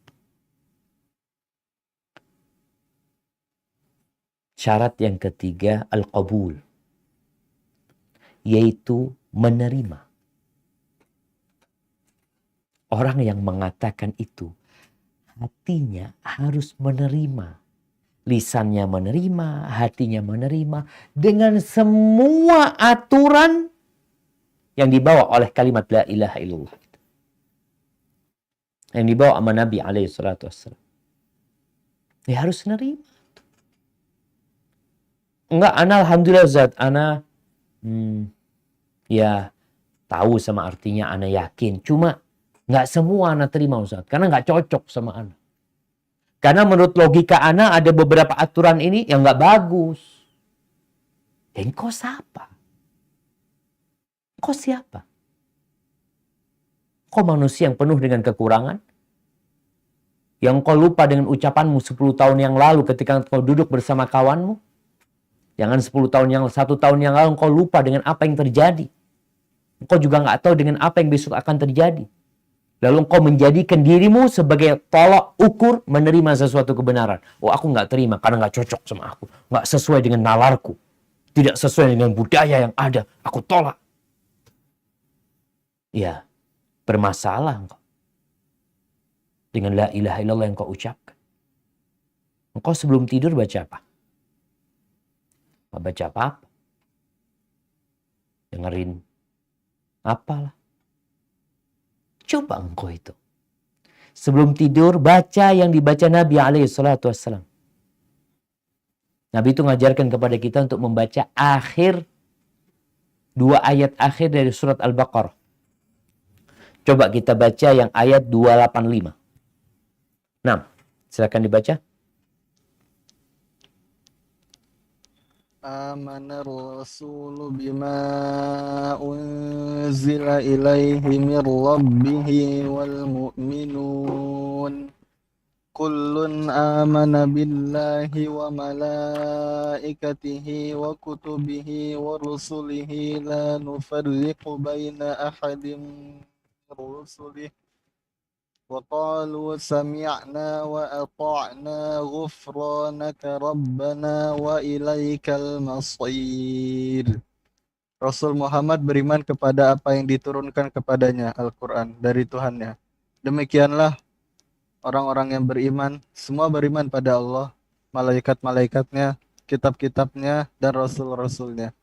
Syarat yang ketiga, al-qabul. Yaitu menerima. Orang yang mengatakan itu, hatinya harus menerima. Lisannya menerima, hatinya menerima. Dengan semua aturan yang dibawa oleh kalimat la ilaha illallah. Yang dibawa sama Nabi SAW. Dia harus menerima. Enggak, ana alhamdulillah Zat. Ana ya tahu sama artinya, ana yakin. Cuma nggak semua ana terima Ustaz. Karena nggak cocok sama ana. Karena menurut logika ana ada beberapa aturan ini yang nggak bagus. Ya engkau siapa? Engkau siapa? Kau manusia yang penuh dengan kekurangan? Yang kau lupa dengan ucapanmu 10 tahun yang lalu ketika kau duduk bersama kawanmu? Jangan 1 tahun yang lalu kau lupa dengan apa yang terjadi. Engkau juga nggak tahu dengan apa yang besok akan terjadi. Lalu engkau menjadikan dirimu sebagai tolak ukur menerima sesuatu kebenaran. Oh, aku nggak terima karena nggak cocok sama aku. Nggak sesuai dengan nalarku. Tidak sesuai dengan budaya yang ada. Aku tolak. Ya, bermasalah engkau. Dengan la ilaha illallah yang kau ucapkan. Engkau sebelum tidur baca apa? Baca apa-apa. Dengerin apalah. Coba engkau itu. Sebelum tidur baca yang dibaca Nabi SAW. Nabi itu mengajarkan kepada kita untuk membaca akhir 2 ayat akhir dari surat Al-Baqarah. Coba kita baca yang ayat 285. Nah, silakan dibaca. Amanar rasulu bima unzila ilaihi mir rabbihi wal mu'minun kullun amana billahi wa malaikatihi wa kutubihi wa rusulihi la nufarriqu baina ahadin min rusulihi وقالوا سمعنا وأطعنا غفرانك ربنا وإليك المصير. Rasul Muhammad beriman kepada apa yang diturunkan kepadanya, Al-Quran, dari Tuhannya. Demikianlah orang-orang yang beriman, semua beriman pada Allah, malaikat-malaikatnya, kitab-kitabnya, dan rasul-rasulnya.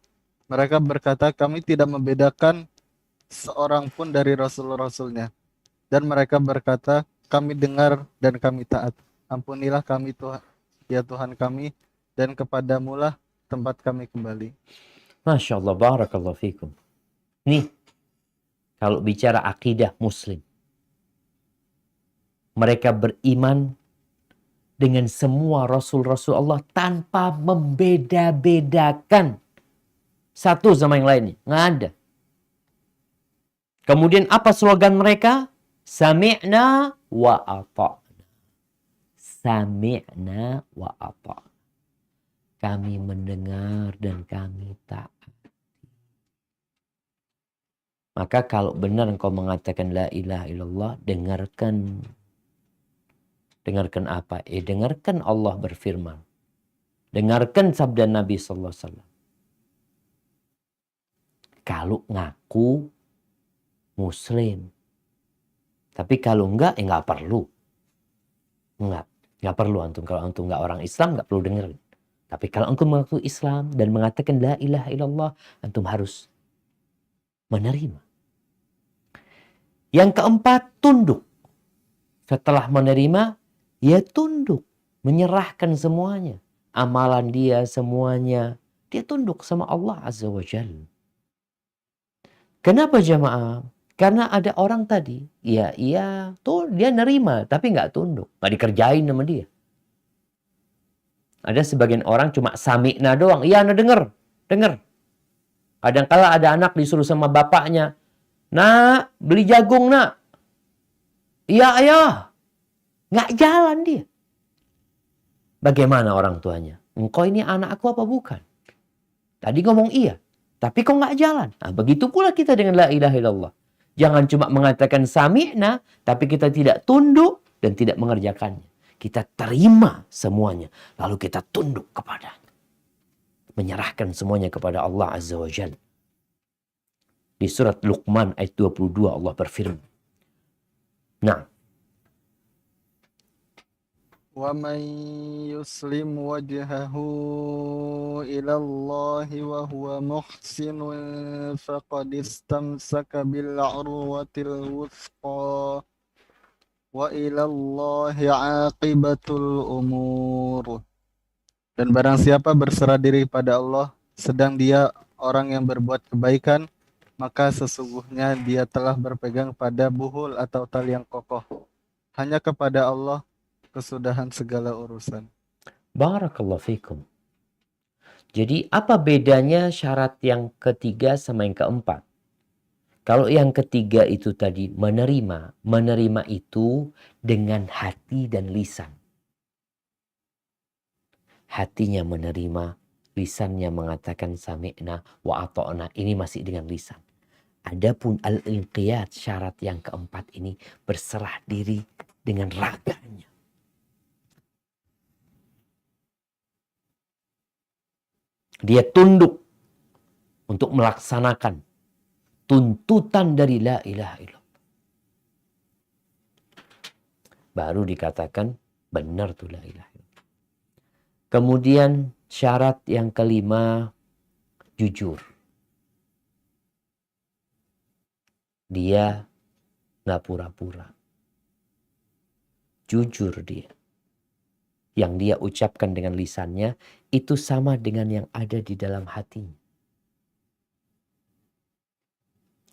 Mereka berkata, kami tidak membedakan seorang pun dari rasul-rasulnya. Dan mereka berkata, kami dengar dan kami taat. Ampunilah kami Tuhan, ya Tuhan kami, dan kepadamulah tempat kami kembali. Masya Allah, barakallahu fikum. Nih, kalau bicara akidah muslim. Mereka beriman dengan semua rasul-rasul Allah tanpa membeda-bedakan satu sama yang lainnya. Nggak ada. Kemudian apa slogan mereka? Sami'na wa ata'na. Sami'na wa ata'na. Kami mendengar dan kami taat. Maka kalau benar engkau mengatakan la ilaha illallah, dengarkan. Dengarkan apa? Dengarkan Allah berfirman. Dengarkan sabda Nabi sallallahu alaihi wasallam. Kalau ngaku muslim. Tapi kalau enggak, enggak perlu. Enggak perlu antum. Kalau antum enggak orang Islam, enggak perlu dengerin. Tapi kalau antum mengaku Islam dan mengatakan la ilaha illallah, antum harus menerima. Yang keempat, tunduk. Setelah menerima, ya tunduk. Menyerahkan semuanya. Amalan dia semuanya. Dia tunduk sama Allah Azza wa Jalla. Kenapa jamaah? Karena ada orang tadi, tuh dia nerima, tapi nggak tunduk. Nggak dikerjain sama dia. Ada sebagian orang cuma sami'na doang. Iya, nah denger. Kadang-kala ada anak disuruh sama bapaknya, nak, beli jagung, nak. Iya, ayah. Nggak jalan dia. Bagaimana orang tuanya? Engkau ini anak aku apa bukan? Tadi ngomong iya, tapi kok nggak jalan? Nah, begitu pula kita dengan la ilaha illallah. Jangan cuma mengatakan sami'na, tapi kita tidak tunduk dan tidak mengerjakannya. Kita terima semuanya, lalu kita tunduk kepadanya. Menyerahkan semuanya kepada Allah Azza wa Jalla. Di surat Luqman ayat 22 Allah berfirman. Nah. وَمَنْ يُسْلِمْ وَجْهَهُ إِلَى اللَّهِ وَهُوَ مُحْسِنٌ فَقَدِ اسْتَمْسَكَ بِالْعُرْوَةِ الْوُثْقَى وَإِلَى اللَّهِ عَاقِبَةُ الْأُمُورِ. Dan barang siapa berserah diri pada Allah, sedang dia orang yang berbuat kebaikan, maka sesungguhnya dia telah berpegang pada buhul atau tali yang kokoh. Hanya kepada Allah kesudahan segala urusan. Barakallahu fikum. Jadi apa bedanya syarat yang ketiga sama yang keempat? Kalau yang ketiga itu tadi menerima itu dengan hati dan lisan. Hatinya menerima, lisannya mengatakan sami'na wa ata'na, ini masih dengan lisan. Adapun al-inqiyad, syarat yang keempat ini berserah diri dengan raganya. Dia tunduk untuk melaksanakan tuntutan dari la ilaha illallah. Baru dikatakan benar tuh la ilaha illallah. Kemudian syarat yang kelima, jujur. Dia nggak pura-pura. Jujur dia. Yang dia ucapkan dengan lisannya itu sama dengan yang ada di dalam hatinya.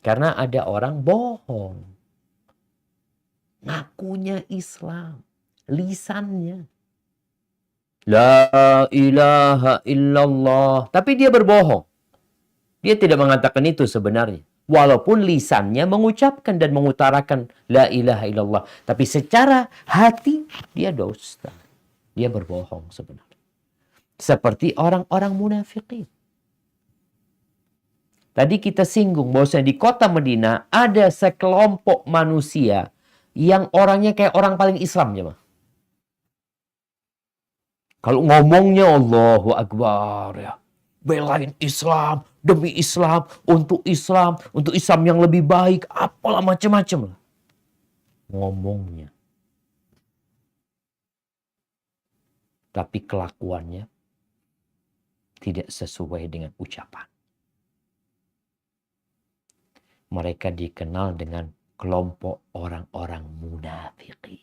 Karena ada orang bohong. Ngakunya Islam. Lisannya. La ilaha illallah. Tapi dia berbohong. Dia tidak mengatakan itu sebenarnya. Walaupun lisannya mengucapkan dan mengutarakan la ilaha illallah. Tapi secara hati dia dusta. Dia berbohong sebenarnya. Seperti orang-orang munafikin. Tadi kita singgung bahwasanya di kota Madinah ada sekelompok manusia yang orangnya kayak orang paling Islam ya, Mah. Kalau ngomongnya Allahu Akbar ya. Belain Islam, demi Islam, untuk Islam yang lebih baik, apalah macam-macam lah. Ngomongnya. Tapi kelakuannya tidak sesuai dengan ucapan. Mereka dikenal dengan kelompok orang-orang munafikin.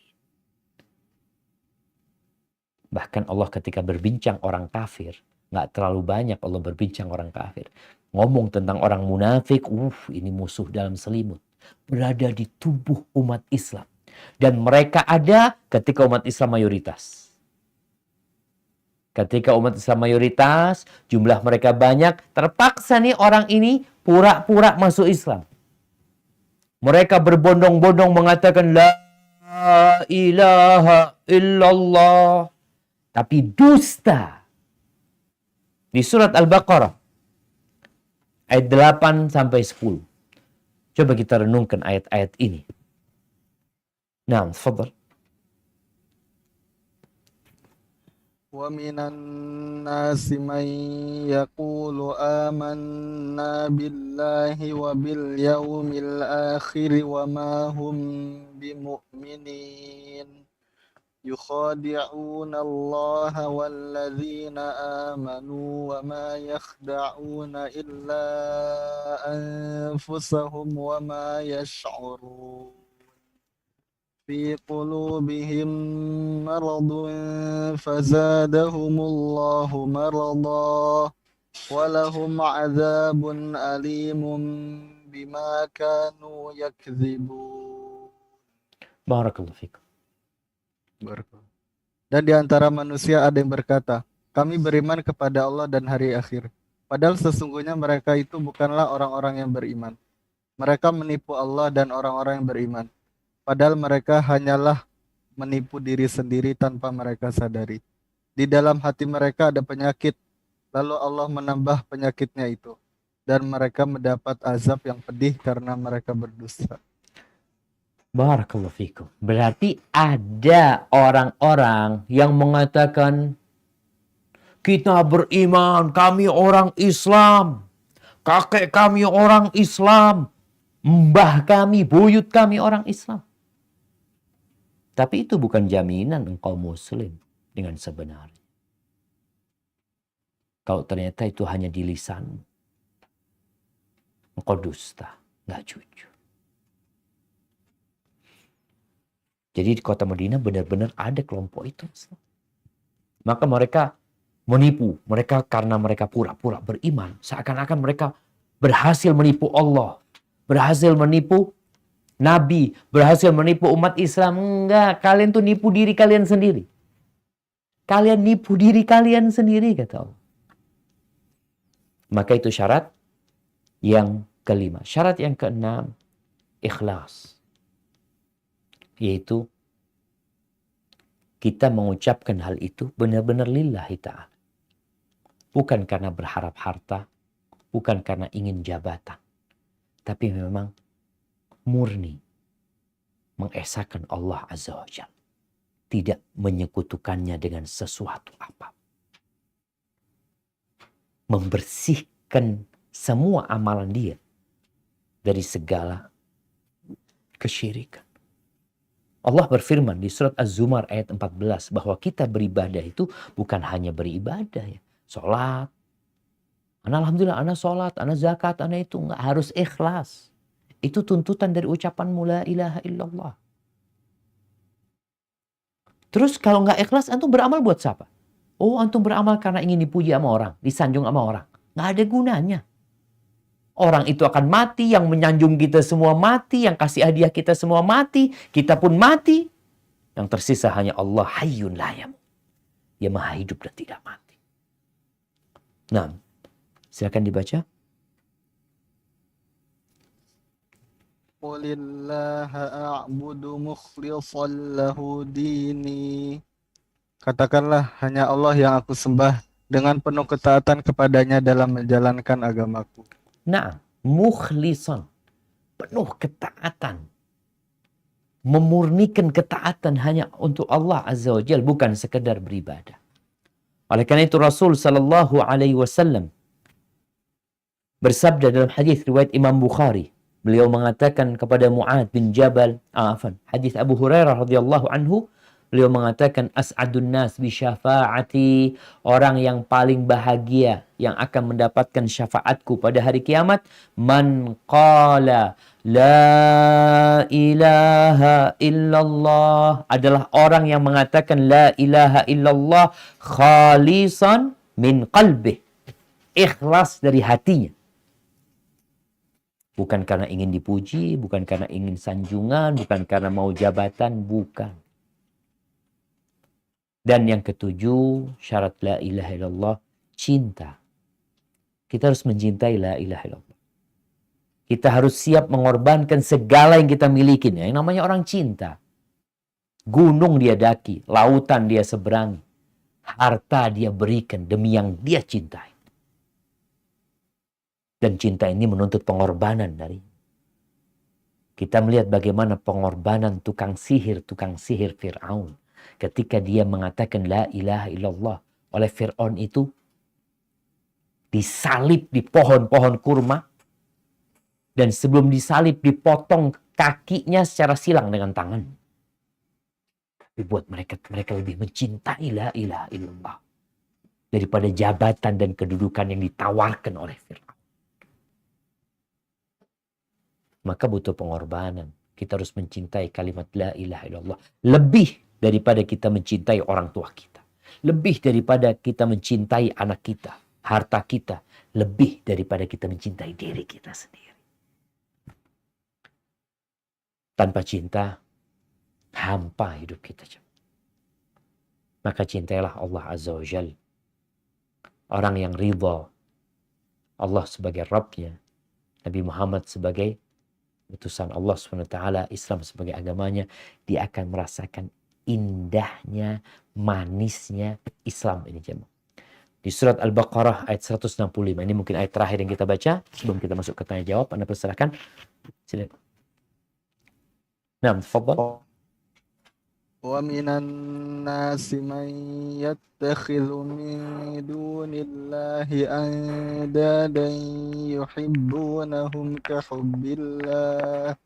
Bahkan Allah ketika berbincang orang kafir, nggak terlalu banyak Allah berbincang orang kafir. Ngomong tentang orang munafik, ini musuh dalam selimut. Berada di tubuh umat Islam. Dan mereka ada ketika umat Islam mayoritas. Ketika umat Islam mayoritas, jumlah mereka banyak, terpaksa nih orang ini pura-pura masuk Islam. Mereka berbondong-bondong mengatakan la ilaha illallah. Tapi dusta. Di surat Al-Baqarah ayat 8 sampai 10. Coba kita renungkan ayat-ayat ini. Nah, tafadhal. وَمِنَ النَّاسِ مَن يَقُولُ آمَنَّا بِاللَّهِ وَبِالْيَوْمِ الْآخِرِ وَمَا هُمْ بِمُؤْمِنِينَ يُخَادِعُونَ اللَّهَ وَالَّذِينَ آمَنُوا وَمَا يَخْدَعُونَ إِلَّا أَنفُسَهُمْ وَمَا يَشْعُرُونَ في قلوبهم مرض فزادهم الله مرضا ولهم عذاب أليم بما كانوا يكذبون. Barakallahu fikum. Dan di antara manusia ada yang berkata, kami beriman kepada Allah dan hari akhir. Padahal sesungguhnya mereka itu bukanlah orang-orang yang beriman. Mereka menipu Allah dan orang-orang yang beriman. Padahal mereka hanyalah menipu diri sendiri tanpa mereka sadari. Di dalam hati mereka ada penyakit, lalu Allah menambah penyakitnya itu. Dan mereka mendapat azab yang pedih karena mereka berdusta. Barakallahu fikum. Berarti ada orang-orang yang mengatakan, kita beriman, kami orang Islam. Kakek kami orang Islam. Mbah kami, buyut kami orang Islam. Tapi itu bukan jaminan engkau muslim dengan sebenarnya. Kalau ternyata itu hanya di lisan, engkau dusta, nggak jujur. Jadi di kota Madinah benar-benar ada kelompok itu. Maka mereka menipu. Mereka karena mereka pura-pura beriman. Seakan-akan mereka berhasil menipu Allah. Berhasil menipu Nabi, berhasil menipu umat Islam. Enggak, kalian tuh nipu diri kalian sendiri. Kalian nipu diri kalian sendiri, kata Allah. Maka itu syarat yang kelima. Syarat yang keenam, ikhlas. Yaitu kita mengucapkan hal itu benar-benar lillahi ta'ala. Bukan karena berharap harta, bukan karena ingin jabatan. Tapi memang murni mengesahkan Allah Azza wa Jalla. Tidak menyekutukannya dengan sesuatu apa. Membersihkan semua amalan dia dari segala kesyirikan. Allah berfirman di surat Az-Zumar ayat 14 bahwa kita beribadah itu bukan hanya beribadah ya. Sholat. Alhamdulillah, ana sholat, ana zakat, ana itu nggak harus ikhlas. Itu tuntutan dari ucapan la ilaha illallah. Terus kalau nggak ikhlas, antum beramal buat siapa? Oh, antum beramal karena ingin dipuji sama orang, disanjung sama orang. Nggak ada gunanya. Orang itu akan mati, yang menyanjung kita semua mati, yang kasih hadiah kita semua mati, kita pun mati. Yang tersisa hanya Allah hayyun la yamut. Dia maha hidup dan tidak mati. Nah, silakan dibaca. Qulillaha a'budu mukhlishan lahu dini. Katakanlah, hanya Allah yang aku sembah dengan penuh ketaatan kepadanya dalam menjalankan agamaku. Nah, mukhlisan, penuh ketaatan. Memurnikan ketaatan hanya untuk Allah Azza wa Jalla, bukan sekedar beribadah. Oleh karena itu Rasul sallallahu alaihi wasallam bersabda dalam hadis riwayat Imam Bukhari. Beliau mengatakan kepada Mu'ad bin Jabal, hadis Abu Hurairah radhiyallahu anhu, beliau mengatakan as'adun nas bi syafaati, orang yang paling bahagia yang akan mendapatkan syafaatku pada hari kiamat, man qala la ilaha illallah, adalah orang yang mengatakan la ilaha illallah khalisan min qalbih, ikhlas dari hatinya. Bukan karena ingin dipuji, bukan karena ingin sanjungan, bukan karena mau jabatan, bukan. Dan yang ketujuh, syarat la ilaha illallah, cinta. Kita harus mencintai la ilaha illallah. Kita harus siap mengorbankan segala yang kita miliki. Yang namanya orang cinta. Gunung dia daki, lautan dia seberangi. Harta dia berikan demi yang dia cintai. Dan cinta ini menuntut pengorbanan dari. Kita melihat bagaimana pengorbanan tukang sihir Fir'aun. Ketika dia mengatakan la ilaha illallah. Oleh Fir'aun itu disalib di pohon-pohon kurma. Dan sebelum disalib dipotong kakinya secara silang dengan tangan. Dibuat mereka lebih mencintai la ilaha illallah. Daripada jabatan dan kedudukan yang ditawarkan oleh Fir'aun. Maka butuh pengorbanan. Kita harus mencintai kalimat la ilaha illallah. Lebih daripada kita mencintai orang tua kita. Lebih daripada kita mencintai anak kita, harta kita. Lebih daripada kita mencintai diri kita sendiri. Tanpa cinta, hampa hidup kita. Maka cintailah Allah Azza wa Jal. Orang yang ridha Allah sebagai Rabbnya, Nabi Muhammad sebagai utusan Allah SWT, Islam sebagai agamanya, dia akan merasakan indahnya, manisnya Islam ini jemaah. Di surat Al-Baqarah ayat 165. Ini mungkin ayat terakhir yang kita baca sebelum kita masuk ke tanya jawab. Anda persilakan. Silakan. Nah, tafadhal. ومن الناس من يتخذ من دون الله أندادا يحبونهم كحب الله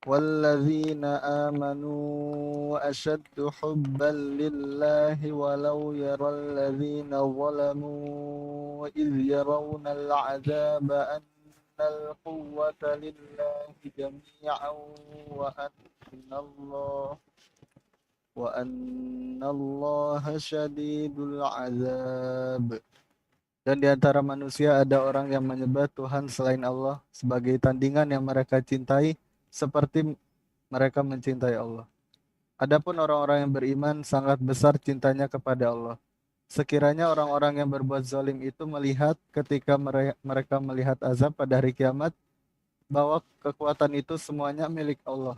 والذين آمنوا أشد حبا لله ولو يرى الذين ظلموا إذ يرون العذاب أن القوة لله جميعا وأن الله شديد العذاب. Dan di antara manusia ada orang yang menyembah Tuhan selain Allah sebagai tandingan yang mereka cintai seperti mereka mencintai Allah. Adapun orang-orang yang beriman sangat besar cintanya kepada Allah. Sekiranya orang-orang yang berbuat zalim itu melihat ketika mereka melihat azab pada hari kiamat bahwa kekuatan itu semuanya milik Allah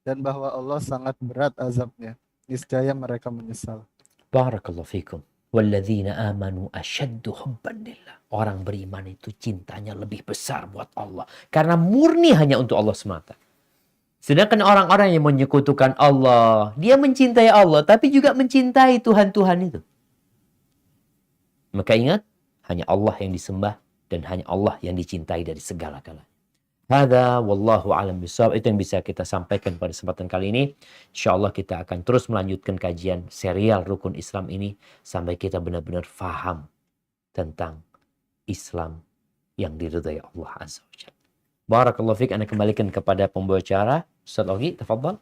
dan bahwa Allah sangat berat azabnya, niscaya mereka menyesal. Barakallahu fikum. Walladzina amanu asyaddu hubban lillah. Orang beriman itu cintanya lebih besar buat Allah. Karena murni hanya untuk Allah semata. Sedangkan orang-orang yang menyekutukan Allah, dia mencintai Allah, tapi juga mencintai Tuhan-Tuhan itu. Maka ingat, hanya Allah yang disembah dan hanya Allah yang dicintai dari segala-galanya. Hadza wallahu a'lam bishawab. Itu yang bisa kita sampaikan pada kesempatan kali ini. Insyaallah kita akan terus melanjutkan kajian serial Rukun Islam ini sampai kita benar-benar faham tentang Islam yang diridhai Allah Azza wa Jalla. Barakallahu fiik. Anda kembalikan kepada pembawa acara Ustaz Ogi, tafadhal.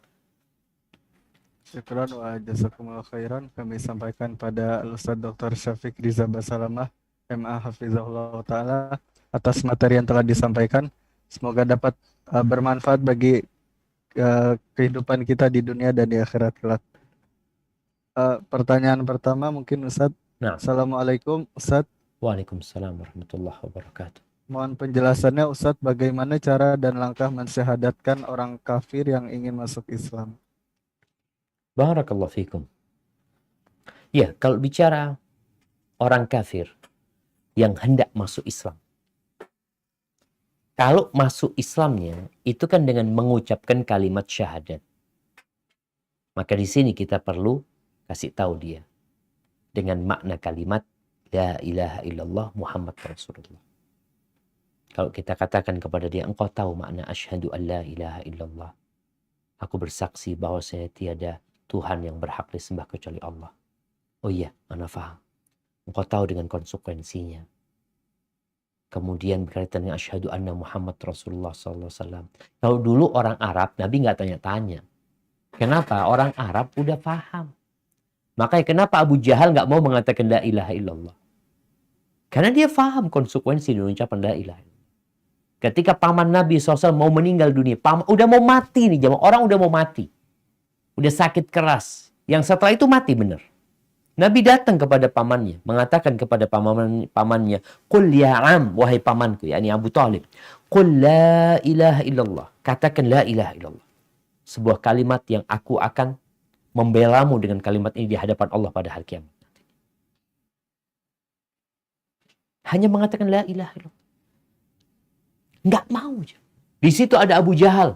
Syukran wa jazakumullah khairan. Kami sampaikan pada Ustaz Dr. Syafiq Riza Basalamah, MA Hafizahullah Ta'ala, atas materi yang telah disampaikan. Semoga dapat bermanfaat bagi kehidupan kita di dunia dan di akhirat kelak. Pertanyaan pertama mungkin Ustaz. Nah. Assalamualaikum Ustaz. Waalaikumsalam warahmatullahi wabarakatuh. Mohon penjelasannya Ustaz, bagaimana cara dan langkah mensyahadatkan orang kafir yang ingin masuk Islam? Barakallahu fikum. Ya, kalau bicara orang kafir yang hendak masuk Islam. Kalau masuk Islamnya, itu kan dengan mengucapkan kalimat syahadat. Maka di sini kita perlu kasih tahu dia. Dengan makna kalimat, La ilaha illallah Muhammad Rasulullah. Kalau kita katakan kepada dia, engkau tahu makna asyhadu an la ilaha illallah. Aku bersaksi bahwa saya tiada Tuhan yang berhak disembah kecuali Allah. Oh iya, ana faham. Engkau tahu dengan konsekuensinya. Kemudian berkaitan dengan asyhadu anna Muhammad Rasulullah SAW. Kalau dulu orang Arab, Nabi nggak tanya-tanya. Kenapa? Orang Arab udah paham. Makanya kenapa Abu Jahal nggak mau mengatakan la ilaha illallah? Karena dia paham konsekuensi dari ucapan la ilaha illallah. Ketika paman Nabi SAW mau meninggal dunia, udah mau mati nih, orang udah mau mati. Udah sakit keras. Yang setelah itu mati benar. Nabi datang kepada pamannya, mengatakan kepada pamannya, "Qul ya am, wahai pamanku," yakni Abu Talib. "Qul la ilaha illallah." Katakan la ilaha illallah. Sebuah kalimat yang aku akan membelamu dengan kalimat ini di hadapan Allah pada hari kiamat. Hanya mengatakan la ilaha illallah. Enggak mau. Di situ ada Abu Jahal.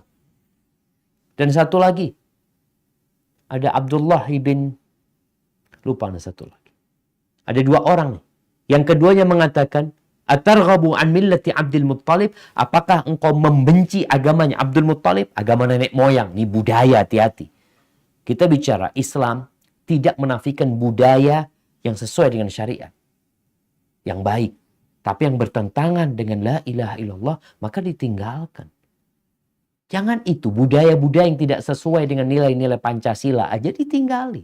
Dan satu lagi, ada Abdullah ibn, lupa ada satu lagi. Ada dua orang nih. Yang keduanya mengatakan, Atarghabu an millati Abdul Muttalib? Apakah engkau membenci agamanya Abdul Muttalib? Agama nenek moyang. Ini budaya, hati-hati. Kita bicara Islam tidak menafikan budaya yang sesuai dengan syariat. Yang baik. Tapi yang bertentangan dengan la ilaha illallah, maka ditinggalkan. Jangan itu, budaya-budaya yang tidak sesuai dengan nilai-nilai Pancasila aja ditinggalin.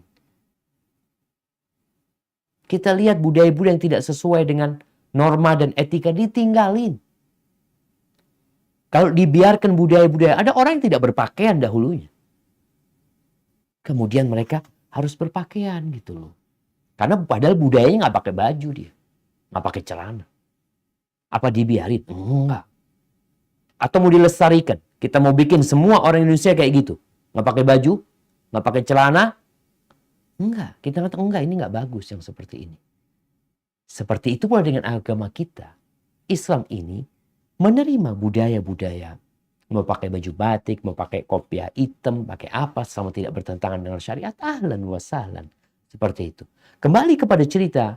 Kita lihat budaya-budaya yang tidak sesuai dengan norma dan etika ditinggalin. Kalau dibiarkan budaya-budaya, ada orang yang tidak berpakaian dahulunya. Kemudian mereka harus berpakaian gitu loh. Karena padahal budayanya nggak pakai baju dia. Nggak pakai celana. Apa dibiarin? Enggak. Atau mau dilestarikan. Kita mau bikin semua orang Indonesia kayak gitu. Nggak pakai baju, nggak pakai celana. Enggak. Kita kata enggak, ini nggak bagus yang seperti ini. Seperti itu pula dengan agama kita. Islam ini menerima budaya-budaya. Mau pakai baju batik, mau pakai kopiah hitam, pakai apa, selama tidak bertentangan dengan syariat, ahlan wa sahlan. Seperti itu. Kembali kepada cerita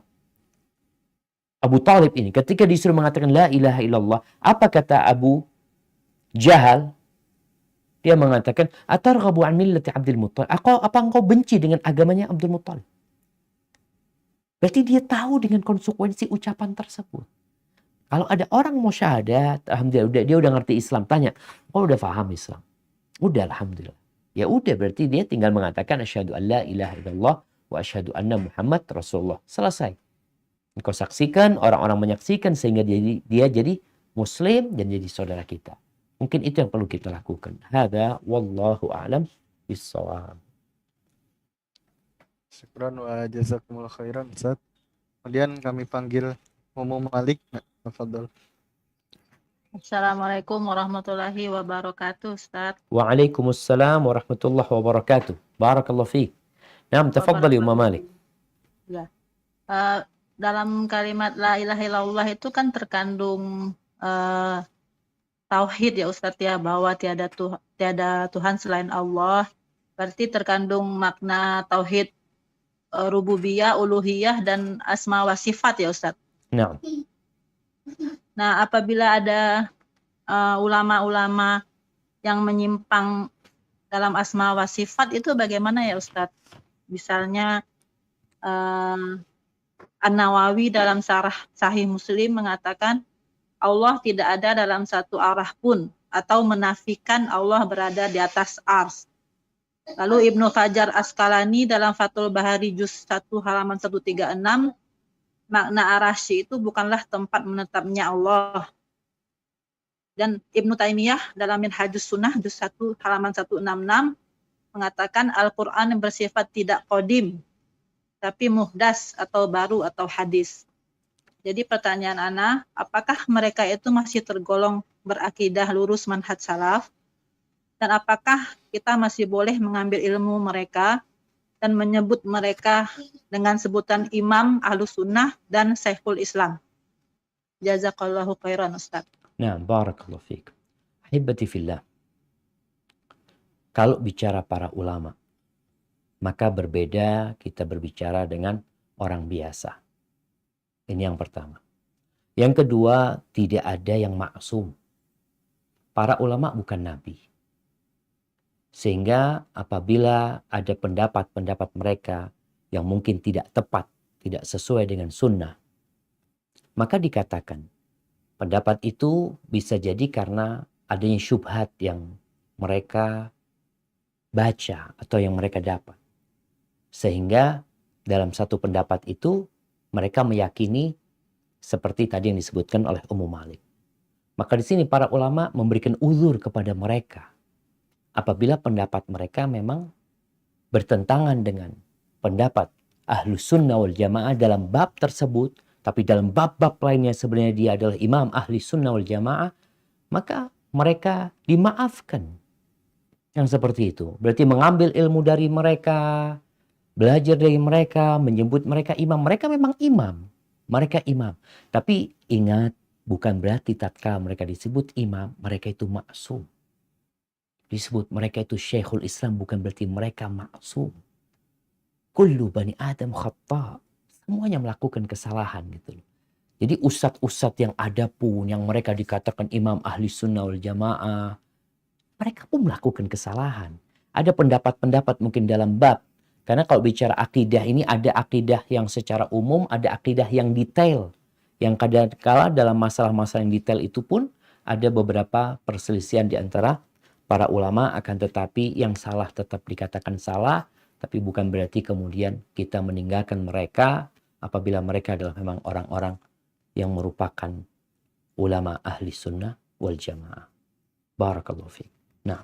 Abu Talib ini. Ketika disuruh mengatakan la ilaha illallah, apa kata Abu Jahal? Dia mengatakan, Atarghabu an millati Abdul Muttalib? Apa engkau benci dengan agamanya Abdul Muttalib? Berarti dia tahu dengan konsekuensi ucapan tersebut. Kalau ada orang mau syahadat, alhamdulillah dia udah ngerti Islam, tanya, "Oh, udah paham Islam?" Udah, alhamdulillah. Ya udah, berarti dia tinggal mengatakan asyhadu an la ilaha illallah wa asyhadu anna Muhammad Rasulullah. Selesai. Engkau saksikan, orang-orang menyaksikan sehingga dia jadi muslim dan jadi saudara kita. Mungkin itu yang perlu kita lakukan. Hadza wallahu a'lam bissawab. Syukran wa jazakumullah khairan, Ustaz. Kemudian kami panggil Mumu Malik. Tafadhol. Assalamualaikum warahmatullahi wabarakatuh, Ustaz. Waalaikumsalam warahmatullahi wabarakatuh. Barakallahu fiik. Naam, tafadhali Umma Malik. Ya. Dalam kalimat la ilaha illallah itu kan terkandung tauhid ya Ustaz ya, bahwa tiada Tuhan selain Allah. Berarti terkandung makna tauhid rububiyah, uluhiyah dan asma wa sifat ya Ustaz. Naam. Nah, apabila ada ulama-ulama yang menyimpang dalam asma wa sifat itu bagaimana ya Ustaz? Misalnya An-Nawawi dalam Syarah Sahih Muslim mengatakan Allah tidak ada dalam satu arah pun atau menafikan Allah berada di atas ars. Lalu Ibnu Hajar Asqalani dalam Fathul Bahari Juz 1 halaman 136, makna arasy itu bukanlah tempat menetapnya Allah. Dan Ibnu Taimiyah dalam Minhajus Sunnah Juz 1 halaman 166 mengatakan Al-Quran yang bersifat tidak qadim, tapi muhdas atau baru atau hadis. Jadi pertanyaan ana, apakah mereka itu masih tergolong berakidah lurus manhaj salaf? Dan apakah kita masih boleh mengambil ilmu mereka dan menyebut mereka dengan sebutan Imam Ahlus Sunnah dan Syekhul Islam? Jazakallahu khairan Ustaz. Nah, barakallahu fiik. Ahibati fillah. Kalau bicara para ulama, maka berbeda kita berbicara dengan orang biasa. Ini yang pertama. Yang kedua, tidak ada yang maksum. Para ulama bukan nabi. Sehingga apabila ada pendapat-pendapat mereka yang mungkin tidak tepat, tidak sesuai dengan sunnah, maka dikatakan pendapat itu bisa jadi karena adanya syubhat yang mereka baca atau yang mereka dapat. Sehingga dalam satu pendapat itu mereka meyakini seperti tadi yang disebutkan oleh Ummu Malik. Maka di sini para ulama memberikan uzur kepada mereka apabila pendapat mereka memang bertentangan dengan pendapat Ahlus Sunnah wal Jamaah dalam bab tersebut, tapi dalam bab-bab lainnya sebenarnya dia adalah imam Ahli Sunnah wal Jamaah, maka mereka dimaafkan. Yang seperti itu. Berarti mengambil ilmu dari mereka, belajar dari mereka, menyebut mereka imam. Mereka memang imam. Mereka imam. Tapi ingat, bukan berarti tatkala mereka disebut imam, mereka itu maksum. Disebut mereka itu Syekhul Islam bukan berarti mereka maksum. Kullu bani Adam khata'. Semuanya melakukan kesalahan gitu loh. Jadi ustadz-ustadz yang ada pun, yang mereka dikatakan imam ahli sunnah wal jamaah, mereka pun melakukan kesalahan. Ada pendapat-pendapat mungkin dalam bab. Karena kalau bicara akidah ini ada akidah yang secara umum, ada akidah yang detail. Yang kadang-kala dalam masalah-masalah yang detail itu pun ada beberapa perselisihan di antara para ulama, akan tetapi yang salah tetap dikatakan salah, tapi bukan berarti kemudian kita meninggalkan mereka apabila mereka adalah memang orang-orang yang merupakan ulama ahli sunnah wal jamaah. Barakallahu fiik. Nah,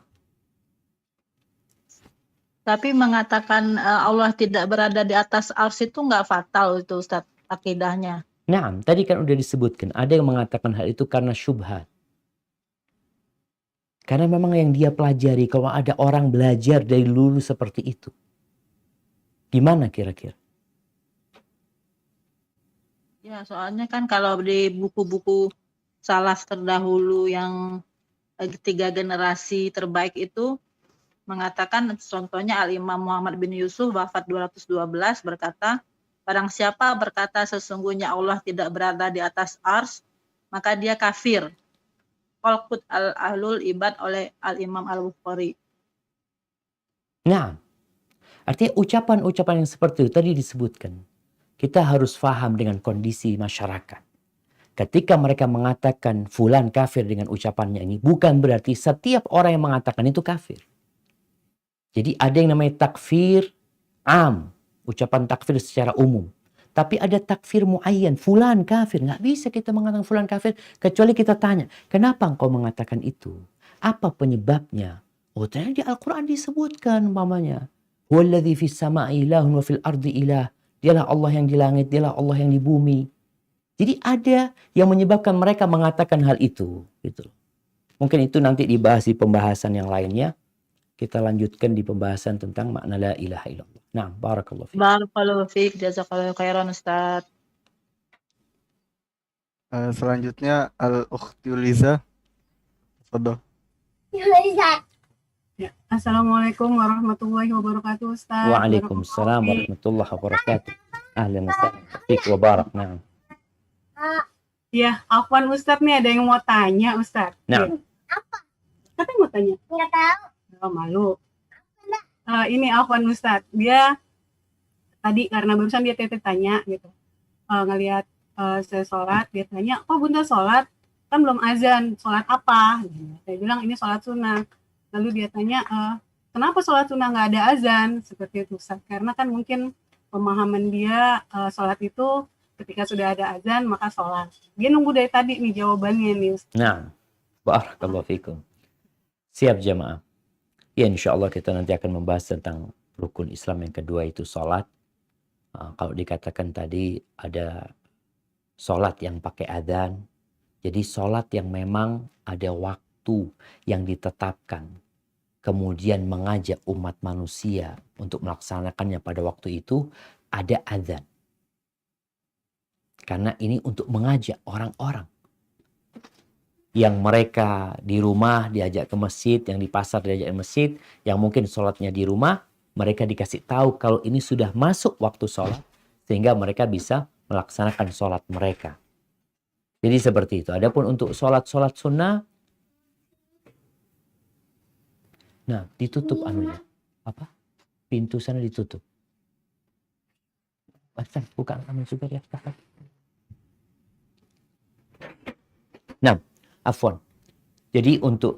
Tapi mengatakan Allah tidak berada di atas arsy itu nggak fatal itu Ustaz akidahnya. nah, tadi kan udah disebutkan, ada yang mengatakan hal itu karena syubhat. Karena memang yang dia pelajari, kalau ada orang belajar dari dulu seperti itu, gimana kira-kira? Ya, soalnya kan kalau di buku-buku salaf terdahulu yang 3 generasi terbaik itu mengatakan, contohnya Al-Imam Muhammad bin Yusuf wafat 212 berkata, barang siapa berkata sesungguhnya Allah tidak berada di atas ars, maka dia kafir. Qalqut al-ahlul ibad oleh Al-Imam Al-Bukhari. Nah, artinya ucapan-ucapan yang seperti itu tadi disebutkan. Kita harus paham dengan kondisi masyarakat. Ketika mereka mengatakan fulan kafir dengan ucapannya ini, bukan berarti setiap orang yang mengatakan itu kafir. Jadi ada yang namanya takfir am, ucapan takfir secara umum. Tapi ada takfir muayyan, fulan kafir. Nggak bisa kita mengatakan fulan kafir, kecuali kita tanya, kenapa engkau mengatakan itu? Apa penyebabnya? Oh, ternyata di Al-Quran disebutkan umpamanya. Huwallazi fis sama'i ilahun wa fil ardi ilah. Dialah Allah yang di langit, dialah Allah yang di bumi. Jadi ada yang menyebabkan mereka mengatakan hal itu. Gitu. Mungkin itu nanti dibahas di pembahasan yang lainnya. Kita lanjutkan di pembahasan tentang makna la ilaha illallah. Nah, barakallahu fiik. Barakallahu fiik, jazakallahu khairan Ustaz. Selanjutnya Al-Ukhtiuliza. Fadhol. Ya. Assalamualaikum warahmatullahi wabarakatuh Ustaz. Waalaikumsalam warahmatullahi wabarakatuh. Ahlan wa sahlan. Fiik wa barak. Nah. Ya, afwan Ustaz nih ada yang mau tanya Ustaz. Nah. Apa? Katanya mau tanya. Enggak tahu. Oh, malu. Ini afwan Ustaz. Dia tadi karena barusan dia tanya gitu. Ngelihat saya sholat, dia tanya, "Oh, Bunda sholat? Kan belum azan. Sholat apa?" Saya bilang ini sholat sunnah. Lalu dia tanya, kenapa sholat sunnah nggak ada azan? Seperti itu Ustaz. Karena kan mungkin pemahaman dia sholat itu ketika sudah ada azan maka sholat. Dia nunggu dari tadi nih jawabannya nih Ustaz. Nah, barakallahu fikum. Siap jamaah. Ya, insya Allah kita nanti akan membahas tentang rukun Islam yang kedua itu sholat. Kalau dikatakan tadi ada sholat yang pakai adzan. Jadi sholat yang memang ada waktu yang ditetapkan. Kemudian mengajak umat manusia untuk melaksanakannya pada waktu itu ada adzan. Karena ini untuk mengajak orang-orang. Yang mereka di rumah diajak ke masjid, yang di pasar diajak ke masjid, yang mungkin sholatnya di rumah, mereka dikasih tahu kalau ini sudah masuk waktu sholat, sehingga mereka bisa melaksanakan sholat mereka. Jadi seperti itu. Adapun untuk sholat-sholat sunnah, nah ditutup anunya. Apa? Pintu sana ditutup. Bukan aman juga ya. Nah, afwan. Jadi untuk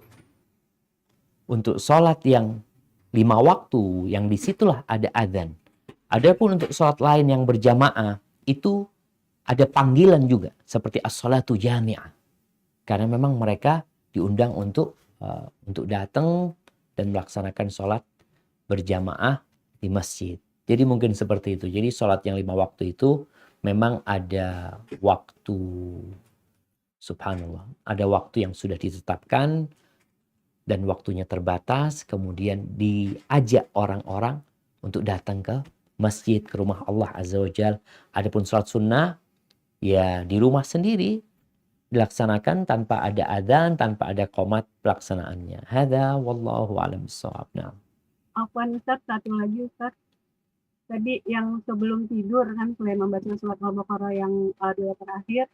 sholat yang 5 waktu, yang disitulah ada adzan. Adapun untuk sholat lain yang berjamaah, itu ada panggilan juga. Seperti as-sholatu jami'ah. Karena memang mereka diundang untuk datang dan melaksanakan sholat berjamaah di masjid. Jadi mungkin seperti itu. Jadi sholat yang 5 waktu itu memang ada waktu. Subhanallah, ada waktu yang sudah ditetapkan dan waktunya terbatas, kemudian diajak orang-orang untuk datang ke masjid, ke rumah Allah Azza wa Jalla. Adapun sholat sunnah, ya di rumah sendiri, dilaksanakan tanpa ada adzan, tanpa ada qomat pelaksanaannya. Hadza wallahu a'lam bissawab. Nah. Afwan Ustaz, satu lagi Ustaz. Tadi yang sebelum tidur kan selain membaca surat Al-Baqarah yang dua terakhir,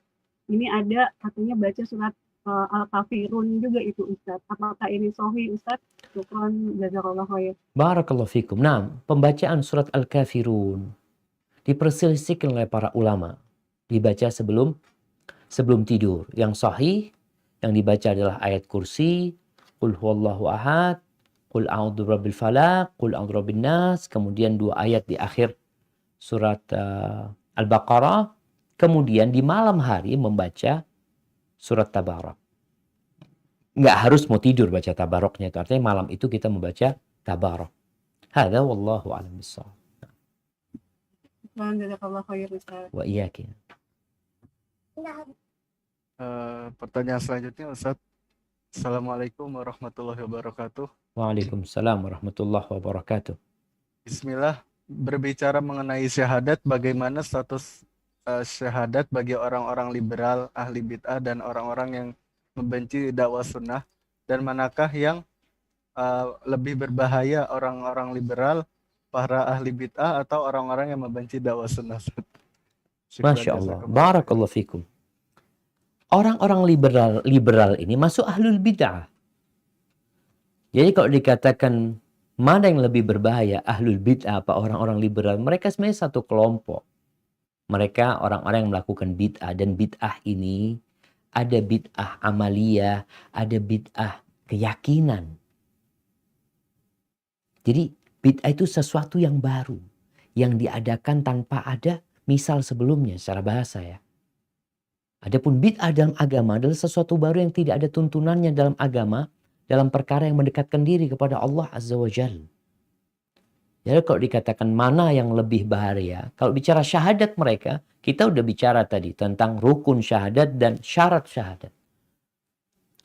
ini ada katanya baca surat Al-Kafirun juga itu Ustaz. Apakah ini sahih Ustaz? Syukran, jazakallahu khair. Barakallahu fikum. Nah, pembacaan surat Al-Kafirun diperselisihkan oleh para ulama. Dibaca sebelum tidur. Yang sahih yang dibaca adalah ayat kursi, Qul huwallahu ahad, Qul a'udzu birabbil falaq, Qul a'udzu birabbin nas, kemudian 2 ayat di akhir surat Al-Baqarah, kemudian di malam hari membaca surat Tabarak. Nggak harus mau tidur baca Tabaraknya, itu artinya malam itu kita membaca Tabarak. Hadza wallahu a'lam bissawab. Syukran, jazakallahu khair Ustaz. Wa iyyakin. Pertanyaan selanjutnya Ustaz. Assalamualaikum warahmatullahi wabarakatuh. Waalaikumsalam warahmatullahi wabarakatuh. Bismillah, berbicara mengenai syahadat, bagaimana status syahadat bagi orang-orang liberal, ahli bid'ah, dan orang-orang yang membenci dakwah sunnah, dan manakah yang lebih berbahaya, orang-orang liberal, para ahli bid'ah, atau orang-orang yang membenci dakwah sunnah? Masya Allah, barakallahu fikum. Orang-orang liberal ini masuk ahlul bid'ah. Jadi kalau dikatakan mana yang lebih berbahaya, ahlul bid'ah apa orang-orang liberal, mereka sebenarnya satu kelompok. Mereka orang-orang yang melakukan bid'ah, dan bid'ah ini ada bid'ah amaliyah, ada bid'ah keyakinan. Jadi bid'ah itu sesuatu yang baru, yang diadakan tanpa ada misal sebelumnya secara bahasa ya. Adapun bid'ah dalam agama adalah sesuatu baru yang tidak ada tuntunannya dalam agama, dalam perkara yang mendekatkan diri kepada Allah Azza wa Jalla. Jadi kalau dikatakan mana yang lebih bahaya, kalau bicara syahadat mereka, kita udah bicara tadi tentang rukun syahadat dan syarat syahadat.